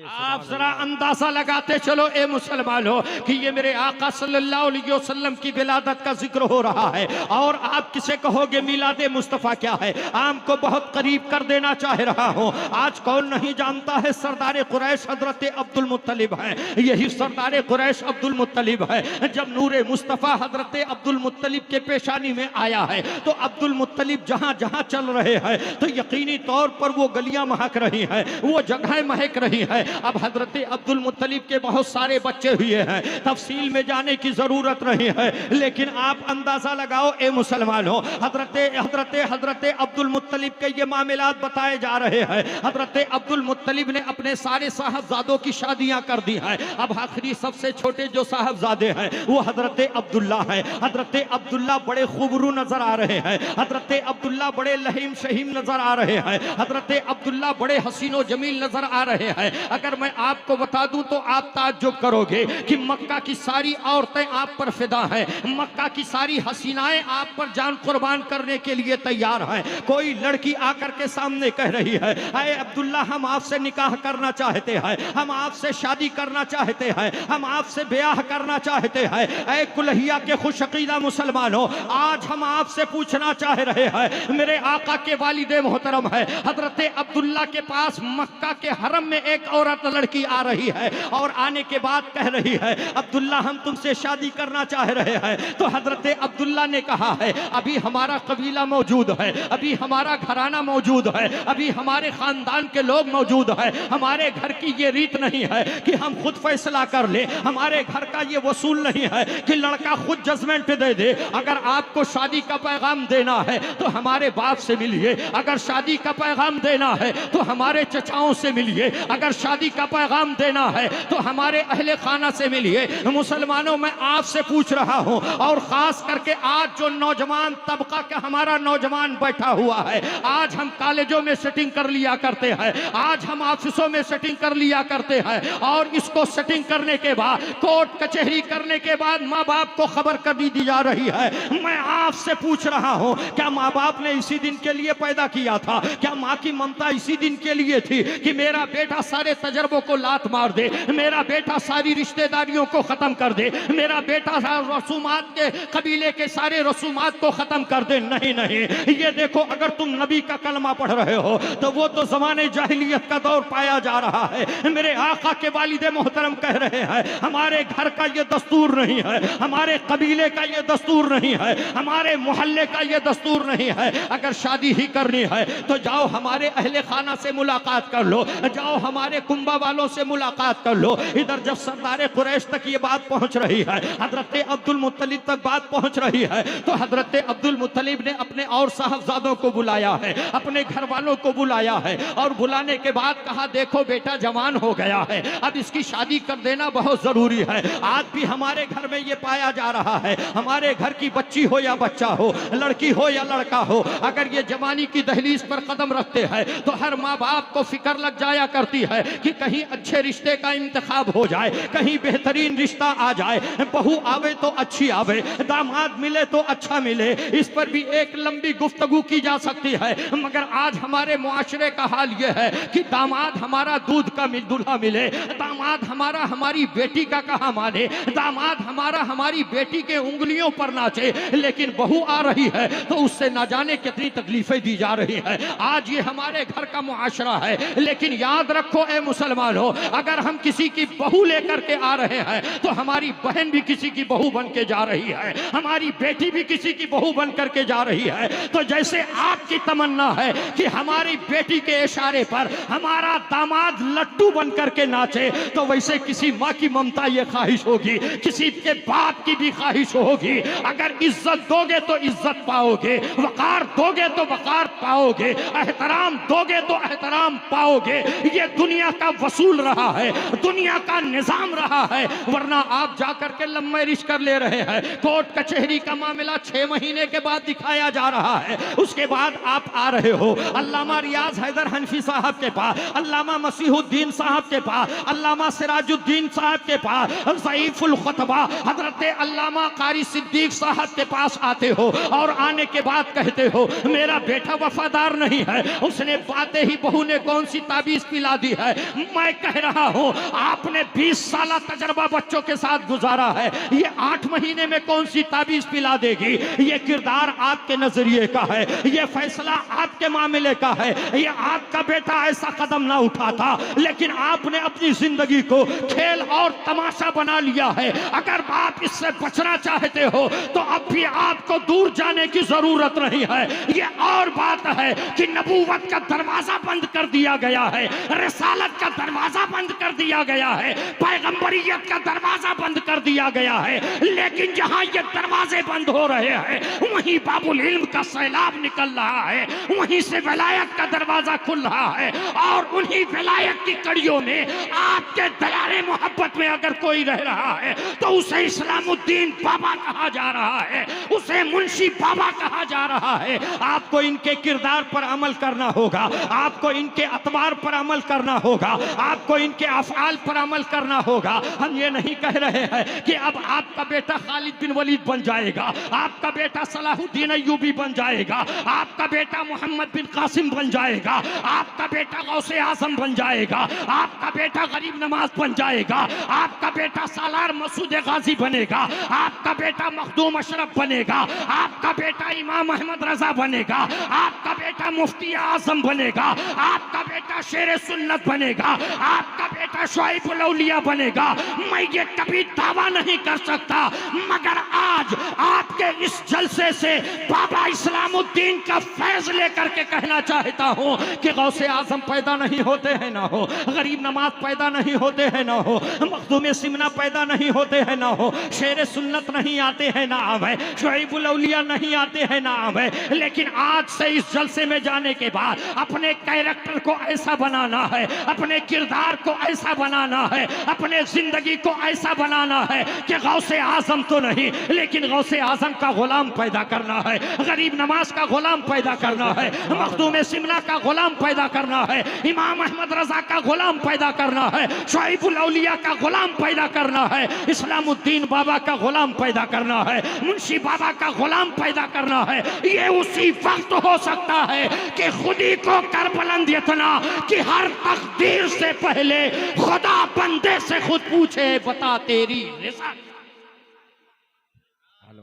आप जरा अंदाजा लगाते चलो ए मुसलमानों कि ये मेरे आका सल्लल्लाहु अलैहि वसल्लम की विलादत का जिक्र हो रहा है, और आप किसे कहोगे मीलाद मुस्तफ़ा क्या है। आपको बहुत करीब कर देना चाह रहा हूँ। आज कौन नहीं जानता है सरदार कुरैश हजरत अब्दुल मुत्तलिब है, यही सरदार कुरैश अब्दुल मुत्तलिब है। जब नूरे मुस्तफ़ा हजरत अब्दुल मुत्तलिब के पेशानी में आया है तो अब्दुल मुत्तलिब जहाँ जहाँ चल रहे हैं तो यकीनी तौर पर वो गलियां महक रही हैं, वो जगहें महक रही हैं। अब हजरत अब्दुल मुत्तलिब के बहुत सारे बच्चे हुए हैं, तफसील में जाने की जरूरत नहीं है, लेकिन आप अंदाजा लगाओ ए मुसलमानों, हजरत अब्दुल मुत्तलिब के ये मामलात बताए जा रहे हैं। हजरत अब्दुल मुत्तलिब ने अपने सारे साहबजादों की शादियां कर दी हैं। अब आखिरी सबसे छोटे जो साहबजादे हैं वो हजरत अब्दुल्ला है। हजरत अब्दुल्ला बड़े खूबरू नजर आ रहे हैं, हजरत अब्दुल्ला बड़े लहीम शहीम नजर आ रहे हैं, हजरत अब्दुल्ला बड़े हसीनो जमील नजर आ रहे हैं। अगर मैं आपको बता दूं तो आप ताज्जुब करोगे कि मक्का की सारी औरतें आप पर फिदा हैं, मक्का की सारी हसीनाएं आप पर जान कुर्बान करने के लिए तैयार हैं। कोई लड़की आकर के सामने कह रही है, अरे अब्दुल्ला हम आपसे निकाह करना चाहते हैं, हम आपसे शादी करना चाहते हैं, हम आपसे ब्याह करना चाहते हैं। ऐ कुल्हिया के खुशअक़ीदा मुसलमानों, आज हम आपसे पूछना चाह रहे हैं, मेरे आका के वालिदे मोहतरम है हजरत अब्दुल्ला के पास मक्का के हरम में एक औरत लड़की आ रही है और आने के बाद कह रही है, अब्दुल्ला हम तुमसे शादी करना चाह रहे हैं। तो हजरत अब्दुल्ला ने कहा है, अभी हमारा कबीला मौजूद है, अभी हमारा घराना मौजूद है, अभी हमारे खानदान के लोग मौजूद है, हमारे घर की ये रीत नहीं है कि हम खुद फैसला कर ले, हमारे घर का ये वसूल नहीं है कि लड़का खुद जजमेंट दे दे। अगर आपको शादी का पैगाम देना है तो हमारे बाप से मिलिए, अगर शादी का पैगाम देना है तो हमारे चचाओं से मिलिए, अगर शादी का पैगाम देना है तो हमारे अहले खाना से मिलिए। मुसलमानों, मैं आपसे पूछ रहा हूं, और खास करके आज जो नौजवान तबका का हमारा नौजवान बैठा हुआ है, आज हम कॉलेजों में सेटिंग कर लिया करते हैं, आज हम ऑफिसों में सेटिंग कर लिया करते हैं, और इसको सेटिंग करने के बाद कोर्ट कचहरी करने के बाद माँ बाप को खबर कर दी जा रही है। मैं आपसे पूछ रहा हूं, क्या माँ बाप ने इसी दिन के लिए पैदा किया था? क्या माँ की ममता इसी दिन के लिए थी कि मेरा बेटा सारे तजर्बों को लात मार दे, मेरा बेटा सारी रिश्तेदारियों को खत्म कर दे, मेरा बेटा रसूमात के कबीले के सारे रसूमात को खत्म कर दे। नहीं नहीं, ये देखो अगर तुम नबी का कलमा पढ़ रहे हो तो वो तो ज़माने जाहिलियत का दौर पाया जा रहा है। मेरे आका के वालिदे मोहतरम कह रहे हैं हमारे घर का ये दस्तूर नहीं है, हमारे कबीले का ये दस्तूर नहीं है, हमारे मोहल्ले का ये दस्तूर नहीं है। अगर शादी ही करनी है तो जाओ हमारे अहले खाना से मुलाकात कर लो, जाओ हमारे कुंबा वालों से मुलाकात कर लो। इधर जब सरदार कुरैश तक ये बात पहुंच रही है, हजरत अब्दुल मुत्तलिब तक बात पहुंच रही है, तो हजरत अब्दुल मुत्तलिब ने अपने और साहबजादों को बुलाया है, अपने घर वालों को बुलाया है और बुलाने के बाद कहा देखो बेटा जवान हो गया है, अब इसकी शादी कर देना बहुत जरूरी है। आज भी हमारे घर में ये पाया जा रहा है, हमारे घर की बच्ची हो या बच्चा हो, लड़की हो या लड़का हो, अगर ये जवानी की दहलीज पर कदम रखते हैं तो हर माँ बाप को फिक्र लग जाया करती है कि कहीं अच्छे रिश्ते का इंतखाब हो जाए, कहीं बेहतरीन रिश्ता आ जाए, बहू आवे तो अच्छी आवे, दामाद मिले तो अच्छा मिले। इस पर भी एक लंबी गुफ्तगू की जा सकती है, मगर आज हमारे मुआशरे का हाल यह है कि दामाद हमारा दूध का दूल्हा मिले, दामाद हमारा हमारी बेटी का कहा माने, दामाद हमारा हमारी बेटी के उंगलियों पर नाचे, लेकिन बहू आ रही है तो उससे ना जाने कितनी तकलीफें दी जा रही है। आज ये हमारे घर का मुआशरा है, लेकिन याद रखो ए मुसलमानों, अगर हम किसी की बहू लेकर के आ रहे हैं तो हमारी बहन भी किसी की बहू बन के जा रही है, हमारी बेटी भी किसी की बहू बन करके जा रही है। तो जैसे आपकी तमन्ना है कि हमारी बेटी के इशारे पर हमारा दामाद लट्टू बन करके नाचे, तो वैसे किसी माँ की ममता ये ख्वाहिश होगी, किसी के बाप की भी ख्वाहिश होगी। अगर इज्जत दोगे तो इज्जत पाओगे, वकार दोगे तो वकार पाओगे, एहतराम दोगे तो एहतराम पाओगे। ये दुनिया का वसूल रहा है, दुनिया का निजाम रहा है, वरना आप जाकर के लम्बे रिश्ते कर ले रहे हैं। कोर्ट कचहरी का मामला 6 महीने के बाद दिखाया जा रहा है, उसके बाद आप आ रहे हो अल्लामा रियाज हैदर हनफी साहब के पास, अल्लामा मसीहुद्दीन साहब के पास, अल्लामा सिराजुद्दीन साहब के पास, ज़ईफुल खुतबा हजरत अल्लामा कारी सिद्दीक साहब के पास आते हो और आने के बाद कहते हो मेरा बेटा वफादार नहीं है, उसने बातें ही बहू ने कौन सी ताबीज पिला दी है। मैं कह रहा हूं आपने 20 साल तजर्बा बच्चों के साथ गुजारा है, ये 8 महीने में कौन सी ताबीज पिला देगी। ये किरदार आपके नजरिए का है, ये फैसला आपके मामले का है, ये आपका बेटा ऐसा कदम ना उठाता, लेकिन आपने अपनी जिंदगी को खेल और तमाशा बना लिया है। अगर आप इससे बचना चाहते हो तो अब भी आपको दूर जाने की जरूरत नहीं है। ये और बात है कि नबूवत का दरवाजा बंद कर दिया गया है, रिसालत का दरवाजा बंद कर दिया गया है, पैगंबरियत का दरवाजा बंद कर दिया गया है, लेकिन जहां ये दरवाजे बंद हो रहे हैं वहीं बाबुल इल्म का सैलाब निकल रहा है, वहीं से विलायत का दरवाजा खुल रहा है। और उन्हीं विलायत की कड़ियों में आपके दयारे मोहब्बत में अगर कोई रह रहा है तो उसे इस्लामुद्दीन बाबा कहा जा रहा है, उसे मुंशी बाबा कहा जा रहा है। आपको इनके किरदार पर अमल करना होगा, आपको इनके अतबार पर अमल करना होगा, आपको इनके अफआल पर अमल करना होगा। हम ये नहीं कह रहे हैं कि अब आपका बेटा खालिद बिन वलीद बन जाएगा, आपका बेटा सलाहुद्दीन अय्यूबी बन जाएगा, आपका बेटा मोहम्मद बिन कासिम बन जाएगा, आपका बेटा गौसे आजम बन जाएगा, आपका बेटा गरीब नवाज बन जाएगा, आपका बेटा सालार मसूद गाजी बनेगा, आपका बेटा मखदूम अशरफ बनेगा, आपका बेटा इमाम अहमद रजा बनेगा, आपका बेटा मुफ्ती आजम बनेगा, आपका बेटा शेर सुन्नत बनेगा, आपका बेटा शुआइबुल औलिया बनेगा। मैं ये कभी दावा नहीं कर सकता, मगर आज आपके इस जलसे से बाबा इस्लामुद्दीन का फैज लेकर के कहना चाहता हूं कि गौसे आजम पैदा नहीं होते हैं ना हो, गरीब नमाज पैदा नहीं होते हैं ना हो, मखदूम सिमना पैदा नहीं होते हैं ना हो, शेर सुन्नत नहीं आते हैं ना आवे, शुआइबुल औलिया नहीं आते हैं ना आवे। लेकिन आज से इस जलसे में जाने के बाद अपने कैरेक्टर को ऐसा बनाना है, अपने किरदार को ऐसा बनाना है, अपने जिंदगी को ऐसा बनाना है कि गौसे आजम तो नहीं लेकिन गौसे आजम का गुलाम पैदा करना है, गरीब नमाज का गुलाम पैदा करना है, मखदूम सिमना का गुलाम पैदा करना है, इमाम अहमद रजा का गुलाम पैदा करना है, शुआइबुल औलिया का गुलाम पैदा करना है, इस्लामुद्दीन बाबा का गुलाम पैदा करना है, मुंशी बाबा का गुलाम पैदा करना है। ये उसी वक्त हो सकता है कि खुदी को कर बुलंद इतना कि हर तकदीर से पहले खुदा बंदे से खुद पूछे बता तेरी रिसालत।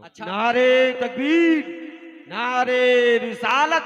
अच्छा, नारे तकबीर, नारे रिसालत,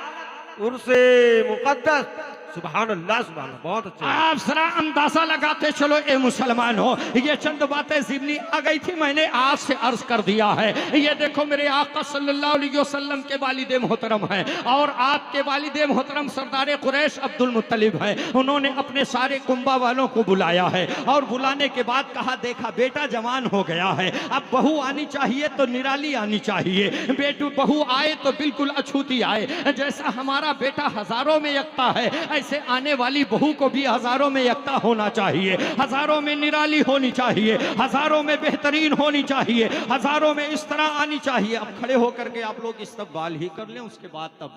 उर्से मुकद्दस, सुभान अल्लाह, सुभान अल्लाह। बहुत अच्छा। आप जरा अंदाजा लगाते चलो ए मुसलमान हो, ये चंद बातें ज़िमनी आ गई थी, मैंने आज से अर्ज कर दिया है। ये देखो मेरे आका सल्लल्लाहु अलैहि वसल्लम के वालिद मोहतरम हैं और आपके वालिद मोहतरम सरदार कुरैश अब्दुल मुत्तलिब हैं। उन्होंने अपने सारे कुंबा वालों को बुलाया है और बुलाने के बाद कहा देखा बेटा जवान हो गया है, अब बहू आनी चाहिए तो निराली आनी चाहिए, बेटू बहू आए तो बिल्कुल अछूती आए, जैसा हमारा बेटा हजारों में यकता है ऐसे आने वाली बहू को भी हजारों में यकता होना चाहिए, हजारों में निराली होनी चाहिए, हजारों में बेहतरीन होनी चाहिए, हजारों में इस तरह आनी चाहिए। अब खड़े होकर के आप लोग इस्तकबाल ही कर लें, उसके बाद तब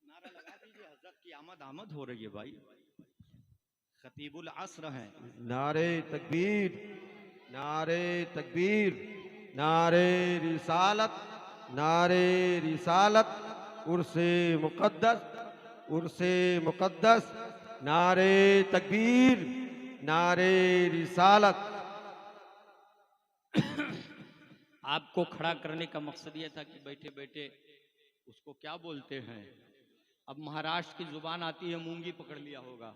नारा लगा दीजिए हजरत की आमद हो रही है भाई, खतीबुल अस्र हैं। नारे तकबीर, नारे तकबीर, नारे रिसालत, नारे रिसालत, उर्से मुकद्दस, उर्से मुकद्दस, नारे तकबीर, नारे रिसालत। आपको खड़ा करने का मकसद यह था कि बैठे बैठे उसको क्या बोलते हैं, अब महाराष्ट्र की जुबान आती है, मूंगी पकड़ लिया होगा,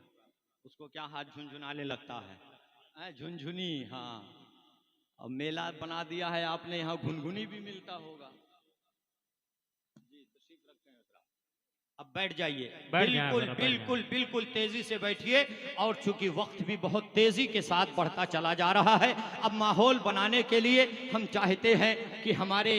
उसको क्या हाथ झुनझुनाने लगता है, झुनझुनी। हाँ, अब मेला बना दिया है आपने, यहाँ घुनघुनी भी मिलता होगा। जी तशरीफ रखते हैं। अब बैठ जाइए, बिल्कुल बिल्कुल बिल्कुल तेजी से बैठिए, और चूंकि वक्त भी बहुत तेजी के साथ बढ़ता चला जा रहा है, अब माहौल बनाने के लिए हम चाहते हैं कि हमारे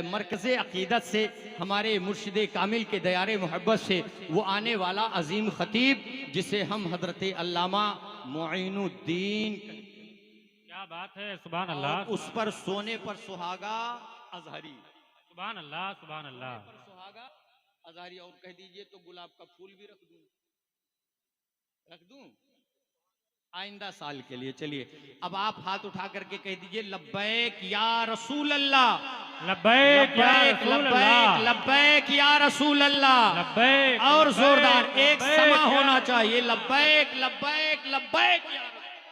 मरकज़े अक़ीदत से, हमारे मुर्शिद कामिल के दयारे मोहब्बत से वो आने वाला अजीम खतीब जिसे हम हजरत अल्लामा मोइनुद्दीन, क्या बात है, सुभान अल्लाह, उस पर सोने पर सुहागा अजहरी, सुभान अल्लाह, सुभान अल्लाह, सुहागा अजहरी, और कह दीजिए तो गुलाब का फूल भी रख दूं आइंदा साल के लिए। चलिए अब आप हाथ उठा करके कह दीजिए लब्बैक या रसूल अल्लाह, लब्बैक या रसूल अल्लाह, लब्बैक या रसूल अल्लाह, लब्बैक, और जोरदार एक लब्बैक समा या होना चाहिए, लब्बैक लब्बैक लब्बैक या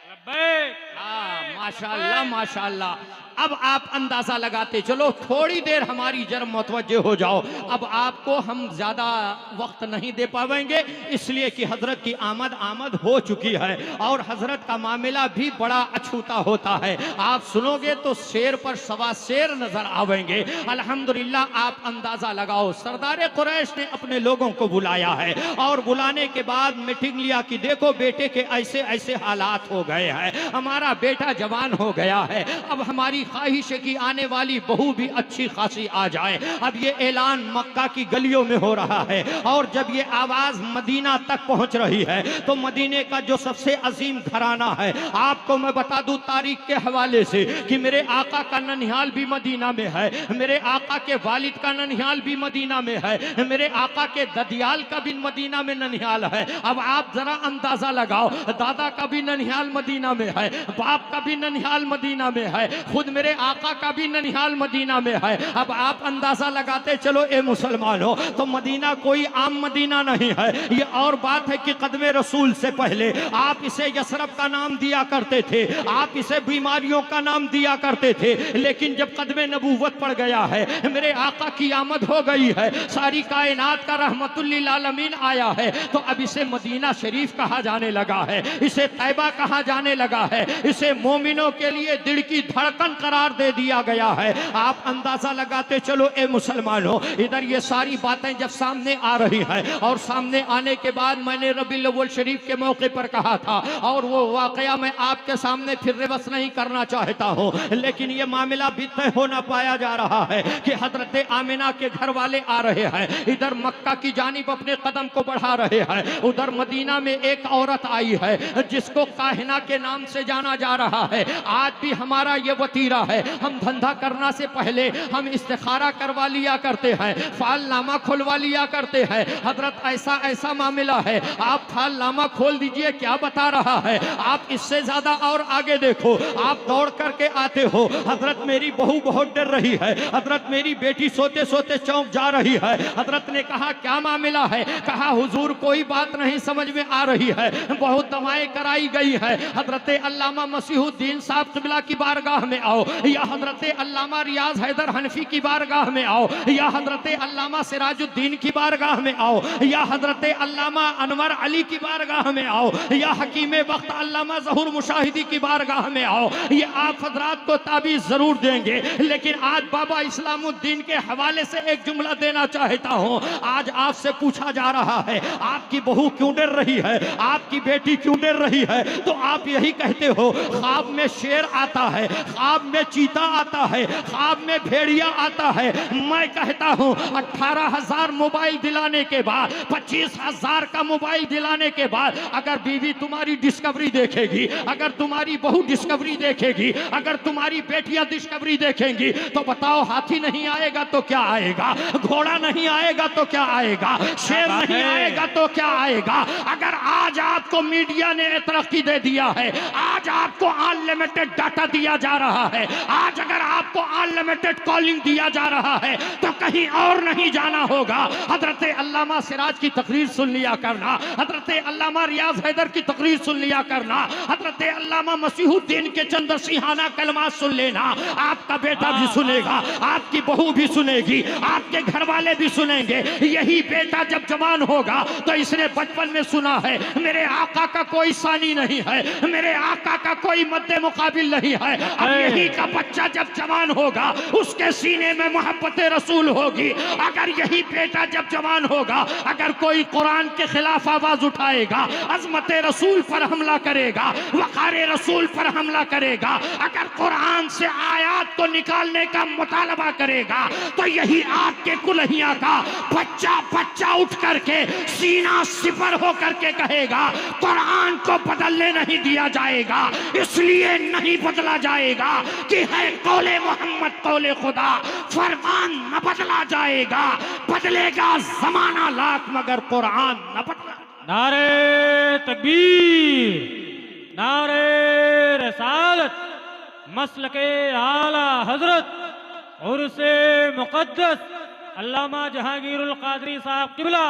लब्बैक। हाँ, माशाअल्लाह माशाअल्लाह। अब आप अंदाजा लगाते चलो, थोड़ी देर हमारी जरा मुतवज्जो हो जाओ। अब आपको हम ज्यादा वक्त नहीं दे पाएंगे, इसलिए कि हजरत की आमद हो चुकी है और हजरत का मामला भी बड़ा अछूता होता है। आप सुनोगे तो शेर पर सवा शेर नजर आवेंगे। अल्हम्दुलिल्लाह, आप अंदाजा लगाओ, सरदार कुरैश ने अपने लोगों को बुलाया है और बुलाने के बाद मीटिंग लिया कि देखो बेटे के ऐसे ऐसे हालात हो गए हैं, हमारा बेटा जवान हो गया है, अब हमारी ख्वाहिश है कि आने वाली बहू भी अच्छी खासी आ जाए। अब ये ऐलान मक्का की गलियों में हो रहा है और जब ये आवाज मदीना तक पहुंच रही है तो मदीने का जो सबसे अजीम घराना है, आपको मैं बता दूं तारीख के हवाले से कि मेरे आका का ननिहाल भी मदीना में है, मेरे आका के वालिद का ननिहाल भी मदीना में है, मेरे आका के ददियाल का भी मदीना में ननिहाल है। अब आप जरा अंदाजा लगाओ, दादा का भी ननिहाल मदीना में है, बाप का भी ननिहाल मदीना में है, खुद मेरे आका का भी ननिहाल मदीना में है। अब आप अंदाजा लगाते चलो ए मुसलमानों, तो मदीना कोई आम मदीना नहीं है। ये और बात है कि कदमे रसूल से पहले आप इसे यसरब का नाम दिया करते थे, आप इसे बीमारियों का नाम दिया करते थे, लेकिन जब कदमे नबूवत पड़ गया है, मेरे आका की आमद हो गई है, सारी कायनात का रहमतुल लिल आलमीन आया है, तो अब इसे मदीना शरीफ कहा जाने लगा है, इसे तैबा कहा जाने लगा है, इसे मोमिनों के लिए दिल की धड़कन करार दे दिया गया है। आप अंदाजा लगाते चलो ए मुसलमानों, इधर ये सारी बातें जब सामने आ रही हैं और सामने आने के बाद मैंने रबीउल अव्वल शरीफ के मौके पर कहा था और वो वाकया मैं आपके सामने फिर रिवर्स नहीं करना चाहता हूँ, लेकिन ये मामला भी तय हो ना पाया जा रहा है कि हजरत आमिना के घर वाले आ रहे हैं, इधर मक्का की जानिब अपने कदम को बढ़ा रहे हैं, उधर मदीना में एक औरत आई है जिसको काहिना के नाम से जाना जा रहा है। आज भी हमारा ये वती कबीरा है। हम धंधा करना से पहले हम इस्तिखारा करवा लिया करते हैं, फालनामा खुलवा लिया करते हैं। हजरत ऐसा ऐसा मामला है, आप फालनामा खोल दीजिए, क्या बता रहा है, आप इससे ज्यादा और आगे देखो, आप दौड़ करके आते हो, हजरत मेरी बहू बहुत डर रही है, हजरत मेरी बेटी सोते सोते चौंक जा रही है। हजरत ने कहा क्या मामला है, कहा हुजूर कोई बात नहीं समझ में आ रही है, बहुत दवाएं कराई गई है, हजरत अल्लामा मसीहुद्दीन साहब क़िबला की बारगाह में आओ, या हजरत अल्लामा रियाज हैदर हनफी की बारगाह में आओ, या हजरत अल्लामा सिराजुद्दीन की बारगाह में आओ, या हजरत अल्लामा अनवर अली की बारगाह में आओ, या हकीम वक्त अल्लामा ज़हूर मुशाहिदी की बारगाह में आओ। ये आप हजरात को ताबीज़ जरूर देंगे, लेकिन आज बाबा इस्लामुद्दीन के हवाले से एक जुमला देना चाहता हूँ। आज आपसे पूछा जा रहा है आपकी बहू क्यों डर रही है, आपकी बेटी क्यों डर रही है, तो आप यही कहते हो ख्वाब में शेर आता है, ख्वाब में चीता आता है, ख्वाब में भेड़िया आता है। मैं कहता हूँ 18,000 मोबाइल दिलाने के बाद, 25,000 का मोबाइल दिलाने के बाद अगर बीवी तुम्हारी डिस्कवरी देखेगी, अगर तुम्हारी बहू डिस्कवरी देखेगी, अगर तुम्हारी बेटियां डिस्कवरी देखेंगी, तो बताओ हाथी नहीं आएगा तो क्या आएगा, घोड़ा नहीं आएगा तो क्या आएगा, शेर नहीं आएगा तो क्या आएगा। अगर आज आपको मीडिया ने तरक्की दे दिया है, आज आपको अनलिमिटेड डाटा दिया जा रहा है, आज अगर आपको अनलिमिटेड कॉलिंग दिया जा रहा है, तो कहीं और नहीं जाना होगा। हजरत अल्लामा सिराज की तकरीर सुन लिया करना, हजरत अल्लामा रियाज हैदर की तकरीर सुन लिया करना, हजरत अल्लामा मसीहुद्दीन के चंद सिहाना कलमात सुन लेना। आपका बेटा भी सुनेगा, आपकी बहू भी सुनेगी, आपके घर वाले भी सुनेंगे। यही बेटा जब जवान होगा तो इसने बचपन में सुना है मेरे आका का कोई सानी नहीं है, मेरे आका का कोई मद्दे मुकाबिल नहीं है। अब यही का बच्चा जब जवान होगा उसके सीने में मोहब्बत रसूल होगी। अगर यही बेटा जब जवान होगा, अगर कोई कुरान के खिलाफ आवाज उठाएगा, अजमत रसूल पर हमला करेगा, वक़ार रसूल पर हमला करेगा, अगर कुरान से आयात को निकालने का मुतालबा करेगा, तो यही आपके कुल्हिया का बच्चा बच्चा उठ करके सीना सिपर हो करके कहेगा कुरान को बदलने नहीं दिया जाएगा, इसलिए नहीं बदला जाएगा कि है कौले मोहम्मद कौले खुदा, फरमान न बदला जाएगा, बदलेगा जमाना लाख मगर कुरान न बदला। नारे तकबीर, नारे रसालत, मसलके आला हजरत उर्से मुक़द्दस अल्लामा जहांगीरुल क़ादरी साहब क़िबला।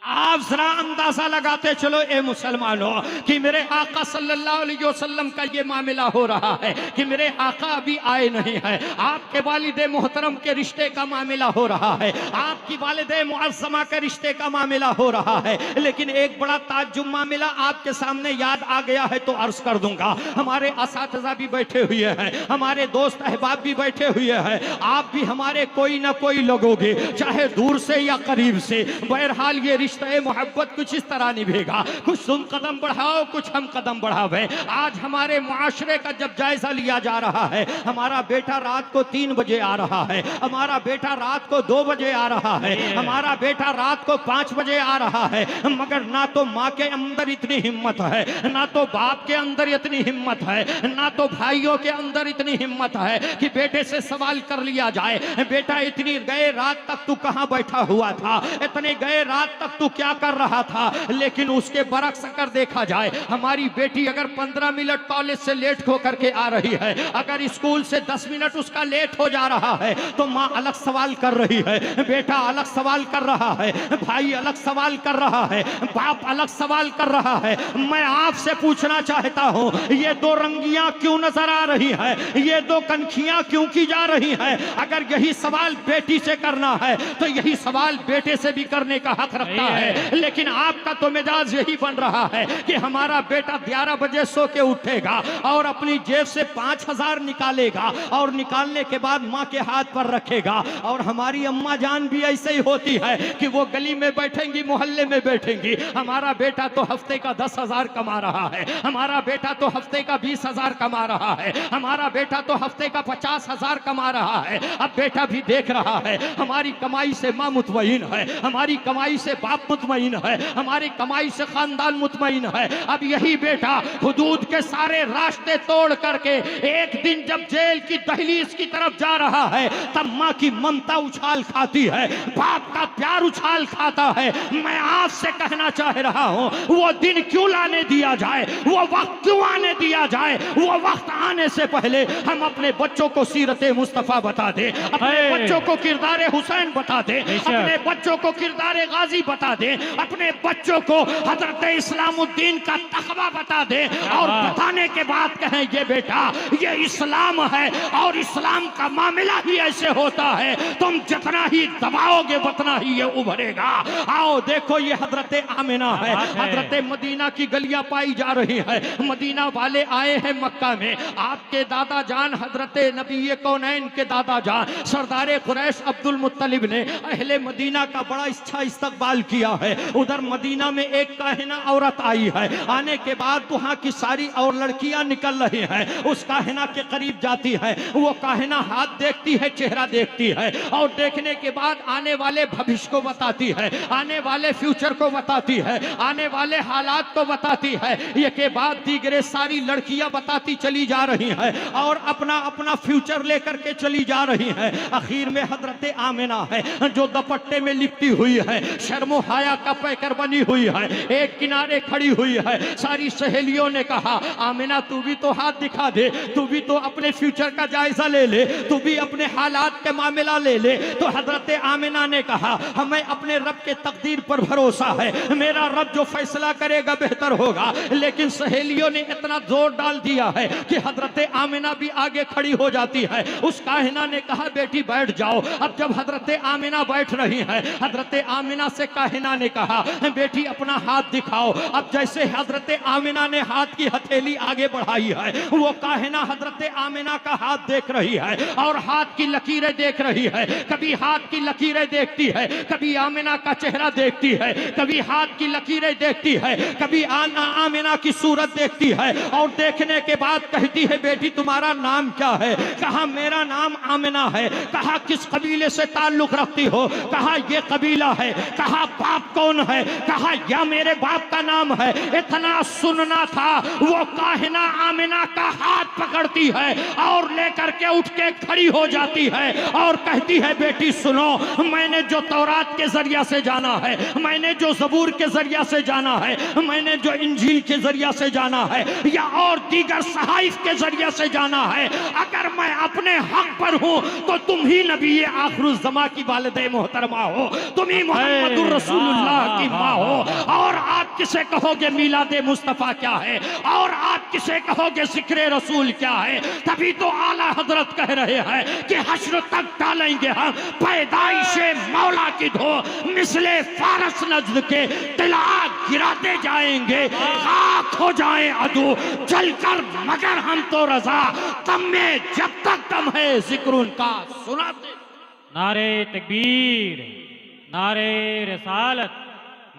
आप जरा अंदाजा लगाते चलो ए मुसलमानों कि मेरे आका सल्लल्लाहु अलैहि वसल्लम का ये मामला हो रहा है कि मेरे आका अभी आए नहीं है, आपके वालिदे मोहतरम के रिश्ते का मामला हो रहा है, आपकी वालिदे मुअज़्ज़मा के रिश्ते का मामला हो रहा है। लेकिन एक बड़ा ताज्जुब मामला आपके सामने याद आ गया है तो अर्ज कर दूंगा। हमारे असातिज़ा भी बैठे हुए हैं, हमारे दोस्त अहबाब भी बैठे हुए हैं, आप भी हमारे कोई ना कोई लगोगे, चाहे दूर से या करीब से। बहरहाल ये रिश्ते मोहब्बत कुछ इस तरह निभेगा, कुछ तुम कदम बढ़ाओ कुछ हम कदम बढ़ावे। आज हमारे मुआशरे का जब जायजा लिया जा रहा है, हमारा बेटा रात को 3 बजे आ रहा है, हमारा बेटा रात को 2 बजे आ रहा है, हमारा बेटा रात को 5 बजे आ रहा है, मगर ना तो माँ के अंदर इतनी हिम्मत है, ना तो बाप के अंदर इतनी हिम्मत है, ना तो भाइयों के अंदर इतनी हिम्मत है कि बेटे से सवाल कर लिया जाए, बेटा इतनी गए रात तक तू कहाँ बैठा हुआ था, इतने गए रात तक तू क्या कर रहा था। लेकिन उसके बरक्स अगर देखा जाए, हमारी बेटी अगर 15 मिनट कॉलेज से लेट हो करके आ रही है, अगर स्कूल से 10 मिनट उसका लेट हो जा रहा है, तो माँ अलग सवाल कर रही है, बेटा अलग सवाल कर रहा है, भाई अलग सवाल कर रहा है, बाप अलग सवाल कर रहा है। मैं आपसे पूछना चाहता हूँ, ये 2 रंगियां क्यों नजर आ रही है, ये 2 कनखियां क्यों की जा रही है। अगर यही सवाल बेटी से करना है तो यही सवाल बेटे से भी करने का हक रखता है। लेकिन आपका तो मिजाज यही बन रहा है कि हमारा बेटा 11 बजे सो के उठेगा और अपनी जेब से 5,000 निकालेगा और निकालने के बाद माँ के हाथ पर रखेगा। और हमारी अम्मा जान भी ऐसे ही होती है कि वो गली में बैठेंगी, मोहल्ले में बैठेंगी। हमारा बेटा तो हफ्ते का 10,000 कमा रहा है, हमारा बेटा तो हफ्ते का 20,000 कमा रहा है, हमारा बेटा तो हफ्ते का 50,000 कमा रहा है। अब बेटा भी देख रहा है हमारी कमाई से माँ मुतमईन है, हमारी कमाई से बाप सब मुतमईन है, हमारी कमाई से खानदान मुतमईन है। अब यही बेटा हुदूद के सारे रास्ते तोड़ करके एक दिन जब जेल की दहलीज की तरफ जा रहा है, तब माँ की ममता उछाल खाती है, बाप का प्यार उछाल खाता है। मैं आपसे कहना चाह रहा हूँ, वो दिन क्यों लाने दिया जाए, वो वक्त क्यों आने दिया जाए। वो वक्त आने से पहले हम अपने बच्चों को सीरत मुस्तफा बता दें, अपने बच्चों को किरदार हुसैन बता दें, अपने बच्चों को किरदार गाजी बता दें, अपने बच्चों को हजरत इस्लामुद्दीन का तकवा बता दें, और बताने के बाद कहें ये बेटा ये इस्लाम है और इस्लाम का मामला ही ऐसे होता है, तुम जितना ही दबाओगे उतना ही ये उभरेगा। आओ देखो ये हजरत आमिना है, हजरत मदीना की गलियां पाई जा रही है। मदीना वाले आए हैं मक्का में, आपके दादा जान हजरत नबी कौनैन के दादा जान सरदार कुरैश अब्दुल मुत्तलिब ने अहले मदीना का बड़ा अच्छा इस्तकबाल किया है। उधर मदीना में एक काहिना औरत आई है, आने के बाद वहाँ की सारी और लड़कियां निकल रही हैं, उस काहिना के करीब जाती है। वो काहिना हाथ देखती है, चेहरा देखती है, और देखने के बाद आने वाले भविष्य को बताती है, आने वाले फ्यूचर को बताती है, आने वाले हालात को बताती है। ये के बाद दीगरे सारी लड़कियां बताती चली जा रही हैं और अपना अपना फ्यूचर लेकर के चली जा रही हैं। आखिर में हजरत आमिना है जो दुपट्टे में लिपटी हुई है, शर्मो हाया का पैकर बनी हुई है, एक किनारे खड़ी हुई है। सारी सहेलियों ने कहा आमिना तू भी तो हाथ दिखा दे, तू भी तो अपने फ्यूचर का जायजा ले ले, तू भी अपने हालात के मामला ले ले। तो हजरत आमिना ने कहा हमें अपने रब के तकदीर पर भरोसा है, मेरा रब जो फैसला करेगा बेहतर होगा। लेकिन सहेलियों ने इतना जोर डाल दिया है कि हजरत आमिना भी आगे खड़ी हो जाती है। उस काहिना ने कहा बेटी बैठ जाओ। अब जब हजरत आमिना बैठ रही है, हजरत आमिना से काहिना ने कहा बेटी अपना हाथ दिखाओ। अब जैसे हजरत आमिना ने हाथ की हथेली आगे बढ़ाई है, वो काहिना हजरत आमिना का हाथ देख रही है और हाथ की लकीरें देख रही है। कभी हाथ की लकीरें देखती है, कभी आमिना का चेहरा देखती है, कभी हाथ की लकीरें देखती है, कभी आमिना की सूरत देखती है, और देखने के बाद कहती है बेटी तुम्हारा नाम क्या है। कहा मेरा नाम आमिना है। कहा किस कबीले से ताल्लुक रखती हो। कहा ये कबीला है। कहा बाप कौन है। कहा या मेरे बाप का नाम है। इतना सुनना था, वो काहिना आमिना का हाथ पकड़ती है और लेकर के उठ के खड़ी हो जाती है और कहती है बेटी सुनो, मैंने जो तौरात के जरिया से जाना है, मैंने जो ज़बूर के जरिया से जाना है, मैंने जो इंजील के जरिया से जाना है, या और दीगर सहाइफ के जरिया से जाना है, अगर मैं अपने हक पर हूं तो तुम ही नबी आखिरुज़्ज़मा की वालिदे मोहतरमा हो, तुम ही मोहम्मदुर रसूलुल्लाह की माँ हो। और आप किसे कहोगे मिलादे मुस्तफ़ा क्या है, और आप किसे कहोगे ज़िक्रे रसूल क्या है। तभी तो आला हजरत कह रहे हैं कि हश्र तक डालेंगे हम पैदाइशे मौला की धो, मिसले फारस नज्द के तिला गिराते जाएंगे, खाक हो जाए अदू चलकर, मगर हम तो रजा तम में जब तक दम है जिक्र उनका सुनाते। नारे तकबीर, नारे रिसालत,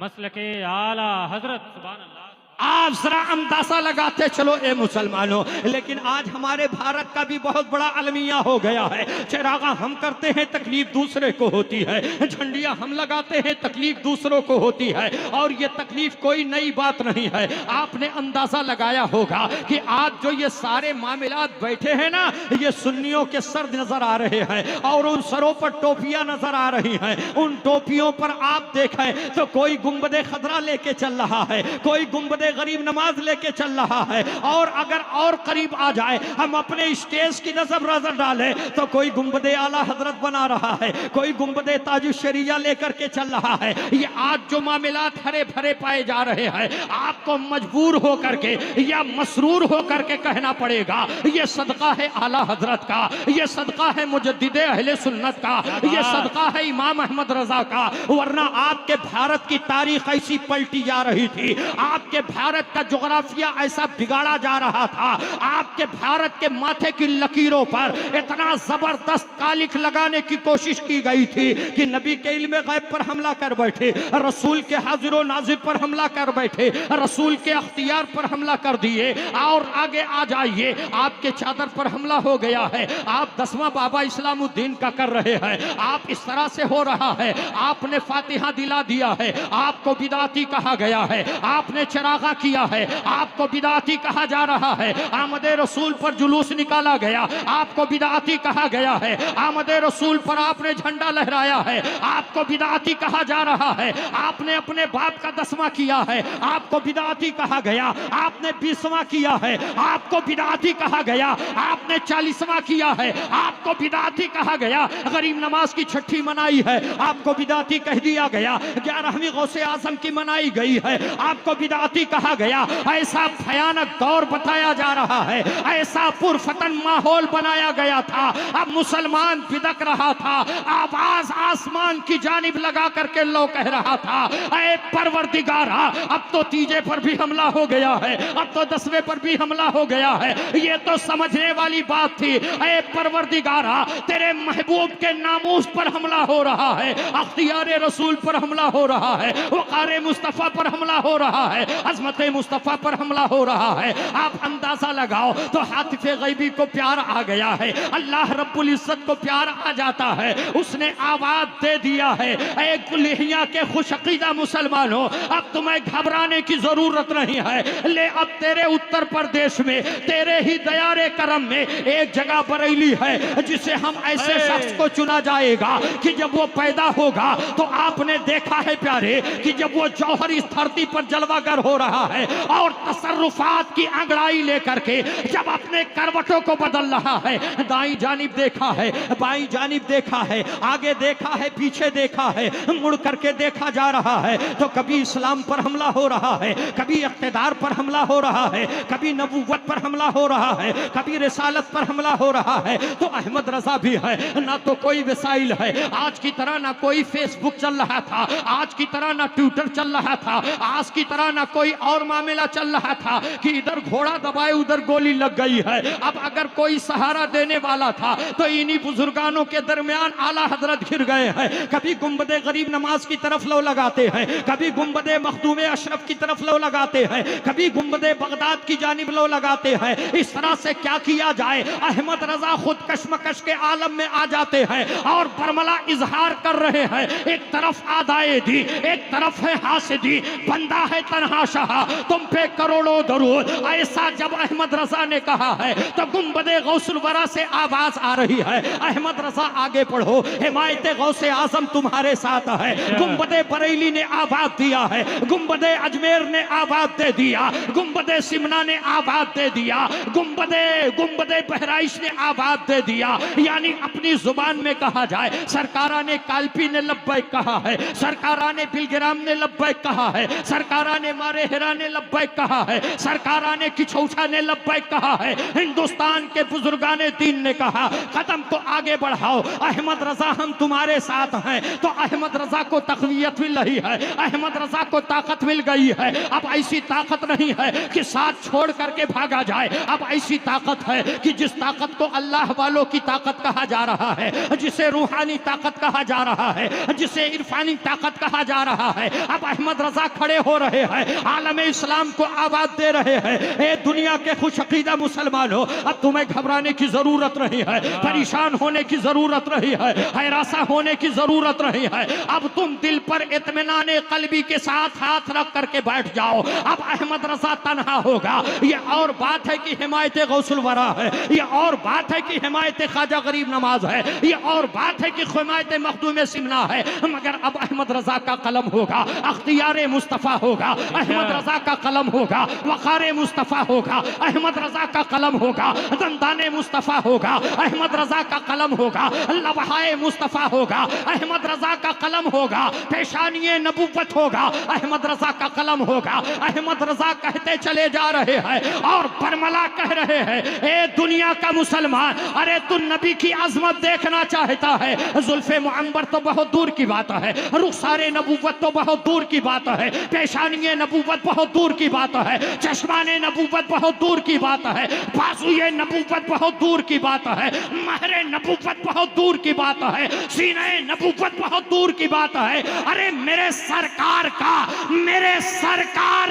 मसलके आला हजरत, सुभान अल्लाह। आप जरा अंदाजा लगाते चलो ए मुसलमानों। लेकिन आज हमारे भारत का भी बहुत बड़ा अलमिया हो गया है। चिरागा हम करते हैं तकलीफ दूसरे को होती है, झंडियां हम लगाते हैं तकलीफ दूसरों को होती है, और ये तकलीफ कोई नई बात नहीं है। आपने अंदाजा लगाया होगा कि आज जो ये सारे मामलात बैठे हैं ना, ये सुन्नियों के सर नजर आ रहे हैं और उन सरों पर टोपियां नजर आ रही हैं। उन टोपियों पर आप देखें तो कोई गुंबदे खदरा लेके चल रहा है, कोई गुंबदे गरीब नमाज लेके चल रहा है, और अगर और करीब आ जाए हम अपने स्टेज की नजर डालें तो कोई गुंबदे आला हजरत बना रहा है, कोई गुंबदे ताजुश शरिया लेकर के चल रहा है। ये आज जो मामलात हरे भरे पाए जा रहे हैं, आपको मजबूर होकर के या मसरूर होकर के कहना पड़ेगा ये सदका है आला हजरत का, ये सदका है मुजद्दिदे अहले सुन्नत का, ये सदका है इमाम अहमद रजा का। वरना आपके भारत की तारीख ऐसी पलटी जा रही थी, आपके भारत का जोग्राफिया ऐसा बिगाड़ा जा रहा था, आपके भारत के माथे की लकीरों पर इतना जबरदस्त कालिख लगाने की कोशिश की गई थी कि नबी के इल्म गैब पर हमला कर बैठे, रसूल के हाजिर नाजिर पर हमला कर बैठे, रसूल के अख्तियार पर हमला कर दिए। और आगे आ जाइए, आपके चादर पर हमला हो गया है, आप 10वां बाबा इस्लामुद्दीन का कर रहे हैं, आप इस तरह से हो रहा है। आपने फातिहा दिला दिया है, आपको बिदाती कहा गया है, आपने चरागा किया है, आपको बिदाती कहा जा रहा है। आमद रसूल पर जुलूस निकाला गया, आपको बिदाती कहा गया है। आमद रसूल पर आपने झंडा लहराया है, आपको बिदाती कहा जा रहा है। आपने अपने बाप का 10वां किया है, आपको बिदाती कहा गया। आपने 20वां किया है, आपको बिदाती कहा गया। आपने 40वां किया है, आपको बिदाती कहा गया। गरीब नमाज की छठी मनाई है, आपको बिदाती कह दिया गया। 11वीं गौसे आजम की मनाई गई है, आपको बिदाती कहा गया। ऐसा भयानक दौर बताया जा रहा है, ऐसा पुरफतन माहौल बनाया गया था। अब मुसलमान बिदक रहा था, आवाज आसमान की जानिब लगा करके लो कह रहा था, ऐ परवरदिगारा, अब तो तीजे पर भी हमला हो गया है, अब तो 10वें पर भी हमला हो गया है। ये तो समझने वाली बात थी। ऐ परवरदिगारा, तेरे महबूब के नामूस पर हमला हो रहा है, अख्तियार रसूल पर हमला हो रहा है, वक़ार मुस्तफ़ा पर हमला हो रहा है, अज़मत मुस्तफ़ा पर हमला हो रहा है। आप अंदाजा लगाओ तो हातिफ़े गैबी को प्यार आ गया है, अल्लाह रब्बुल इज़्ज़त को प्यार आ जाता है। उसने आवाज़ दे दिया है, ऐ कुल्हिया के खुशअक़ीदा मुसलमानों, अब तुम्हें घबराने की जरूरत नहीं है। ले, अब तेरे उत्तर प्रदेश में, तेरे ही दयारे करम में एक जगह बरेली है, जिसे हम ऐसे शख्स को चुना जाएगा कि जब वो पैदा होगा तो आपने देखा है प्यारे कि जब वो जौहर इस धरती पर जलवागर हो रहा है और तसर्रुफात की अंगड़ाई लेकर के जब अपने करवटों को बदल रहा है, दाई जानिब देखा है, बाई जानिब देखा है, आगे देखा है, पीछे देखा है, मुड़ करके देखा जा रहा है, तो कभी इस्लाम पर हमला हो रहा है, कभी इक़्तिदार पर हमला हो रहा है, कभी नबूवत पर हमला हो रहा है, कभी रिसालत पर हमला हो रहा है। तो अहमद रजा भी है, ना तो कोई वसाइल है, आज की तरह ना कोई फेसबुक चल रहा था, आज की तरह ना ट्विटर चल रहा था, आज की तरह ना कोई और मामला चल रहा था कि इधर घोड़ा दबाए उधर गोली लग गई है। अब अगर कोई सहारा देने वाला था तो इन्हीं बुजुर्गानों के दरमियान आला हजरत घिर गए हैं। कभी गुंबदे गरीब नमाज की तरफ लो लगाते हैं, कभी गुंबदे मखदूमे अशरफ की तरफ लो लगाते हैं, कभी गुंबदे बगदाद की जानिब लो लगाते हैं। इस तरह से क्या किया जाए, अहमद रजा खुद कश्मकश के आलम में आ जाते हैं और बरमला इजहार कर रहे हैं। एक तरफ आदाए दी, एक तरफ है हासिदी, बंदा है तन्हा शाह, तुम पे करोड़ों दरूद। ऐसा जब अहमद रजा ने कहा है तो गुंबदे गौसुल वरा से आवाज आ रही है, अहमद रजा आगे पढ़ो, हिमायत गौसे आजम तुम्हारे साथ है। गुंबदे बरेली ने आवाज दिया है, गुंबदे अजमेर ने आवाज दे दिया, गुंबदे सिमना ने आवाज दे दिया, गुंबदे बहराइश ने आवाज दे दिया। यानी अपनी जुबान में कहा जाए, सरकारा ने कालपी ने लब्बैक कहा है, सरकारा ने बिलग्राम ने लब्बैक कहा है, सरकारा ने मारे हेरा ने लब्बैक कहा है, सरकारा ने किछौछा ने लब्बैक कहा है। हिंदुस्तान के बुजुर्गाने दीन ने कहा कदम को आगे बढ़ाओ, अहमद रजा हम तुम्हारे साथ हैं। तो अहमद रजा को तक़वियत मिल रही है, अहमद रजा को ताकत मिल गई है। अब ऐसी ताकत नहीं है कि साथ छोड़ करके भागा जाए, अब ऐसी ताकत है कि जिस ताकत को अल्लाह वालों की ताकत कहा जा रहा है, जिसे रूहानी ताकत कहा जा रहा है, जिसे इरफानी ताकत कहा जा रहा है, अब अहमद रजा खड़े हो रहे हैं, आलम इस्लाम को आवाज दे रहे हैं। ए दुनिया के खुशअक़ीदा मुसलमानों, अब तुम्हें घबराने की जरूरत नहीं है, परेशान होने की जरूरत नहीं है, हैरासा होने की जरूरत नहीं है। अब तुम दिल पर इत्मीनान क़ल्बी के साथ हाथ रख करके बैठ जाओ। अब अहमद रजा तन्हा होगा। ये और बात है कि हिमायत गौसुल वरा है, ये और बात है कि हिमायत ख्वाजा गरीब नमाज है, ये और बात है कि हिमायत मखदूम सिमना है। मगर अब अहमद रजा का कलम होगा, अख्तियार मुस्तफ़ा होगा, अहमद रजा का कलम होगा, वक़ार मुस्तफ़ा होगा, अहमद रजा का कलम होगा, दंदाने मुस्तफ़ा होगा, अहमद रजा का कलम होगा, लबहाए मुस्तफ़ा होगा, अहमद रजा का कलम होगा, पेशानिये नबूवत होगा, अहमद रजा का कलम होगा। अहमद रजा कहते चले जा रहे हैं और बरमला कह रहे हैं, ए दुनिया का मुसलमान, अरे तू नबी की अजमत देखना चाहता है, जुल्फ़े मुअम्बर तो बहुत दूर की बात है, रुखसारे नबूवत तो बहुत दूर की बात है, पेशानिये नबूवत बहुत दूर की बात है, चश्माने नबूवत बहुत दूर की बात है, बाजुए नबूवत बहुत दूर की बात है, महरे नबूवत बहुत दूर की बात है, सीने नबूवत बहुत दूर की बात है। अरे मेरे सरकार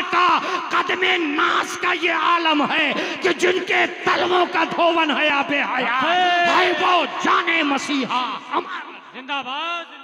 का कदमे नास का ये आलम है कि जिनके तलवों का धोवन है आबे हया है, वो जाने मसीहा हमारा। जिंदाबाद जिंदाबाद।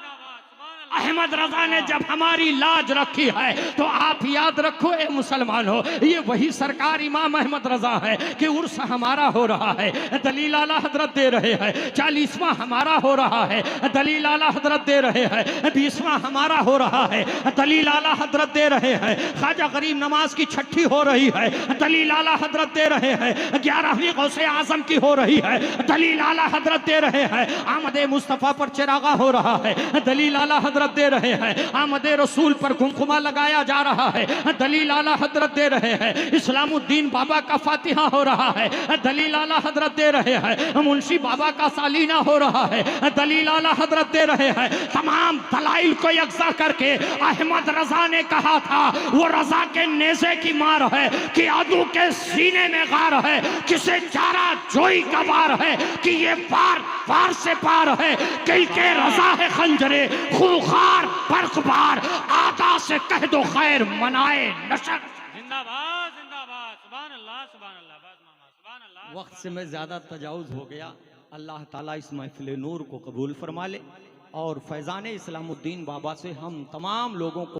अहमद रजा ने जब हमारी लाज रखी है तो आप याद रखो ए मुसलमानों, ये वही सरकार इमाम अहमद रजा है कि उर्स हमारा हो रहा है, दलील आला हजरत दे रहे हैं, 40वां हमारा हो रहा है, दलील आला हजरत दे रहे हैं, 20वां हमारा हो रहा है, दलील आला हजरत दे रहे हैं, ख्वाजा गरीब नमाज की छठी हो रही है, दलील आला हजरत दे रहे हैं, 11वीं गौसे आजम की हो रही है, दलील आला हजरत दे रहे हैं, आमदे मुस्तफ़ा पर चिरागा हो रहा है, दलील आला हजरत दे रहे हैं, आमदे रसूल पर कुमकुमा लगाया जा रहा है, दलील आला हजरत दे रहे हैं, इस्लामुद्दीन बाबा का फातिहा हो रहा है, दलील आला हजरत दे रहे हैं, मुंशी बाबा का सालीना हो रहा है, दलील आला हजरत दे रहे हैं। तमाम दलाइल को यकजा करके अहमद रजा ने कहा था, वो रजा के नेज़े की मार है कि अदू के सीने में गार है, किसे चारा जोई का वार है कि ये पार पार से पार है, किल के रजा है खंजरे खूंखार बर्कबार, आदा से कह दो खैर मनाए नशर। जिंदाबाद जिंदाबाद। सुभान अल्लाह सुभान अल्लाह। बस मामा सुभान अल्लाह। वक्त से मैं ज़्यादा तजावुज़ हो गया, अल्लाह ताला इस महफिल नूर को कबूल फरमा ले और फैज़ान इस्लामुद्दीन बाबा से हम तमाम लोगों को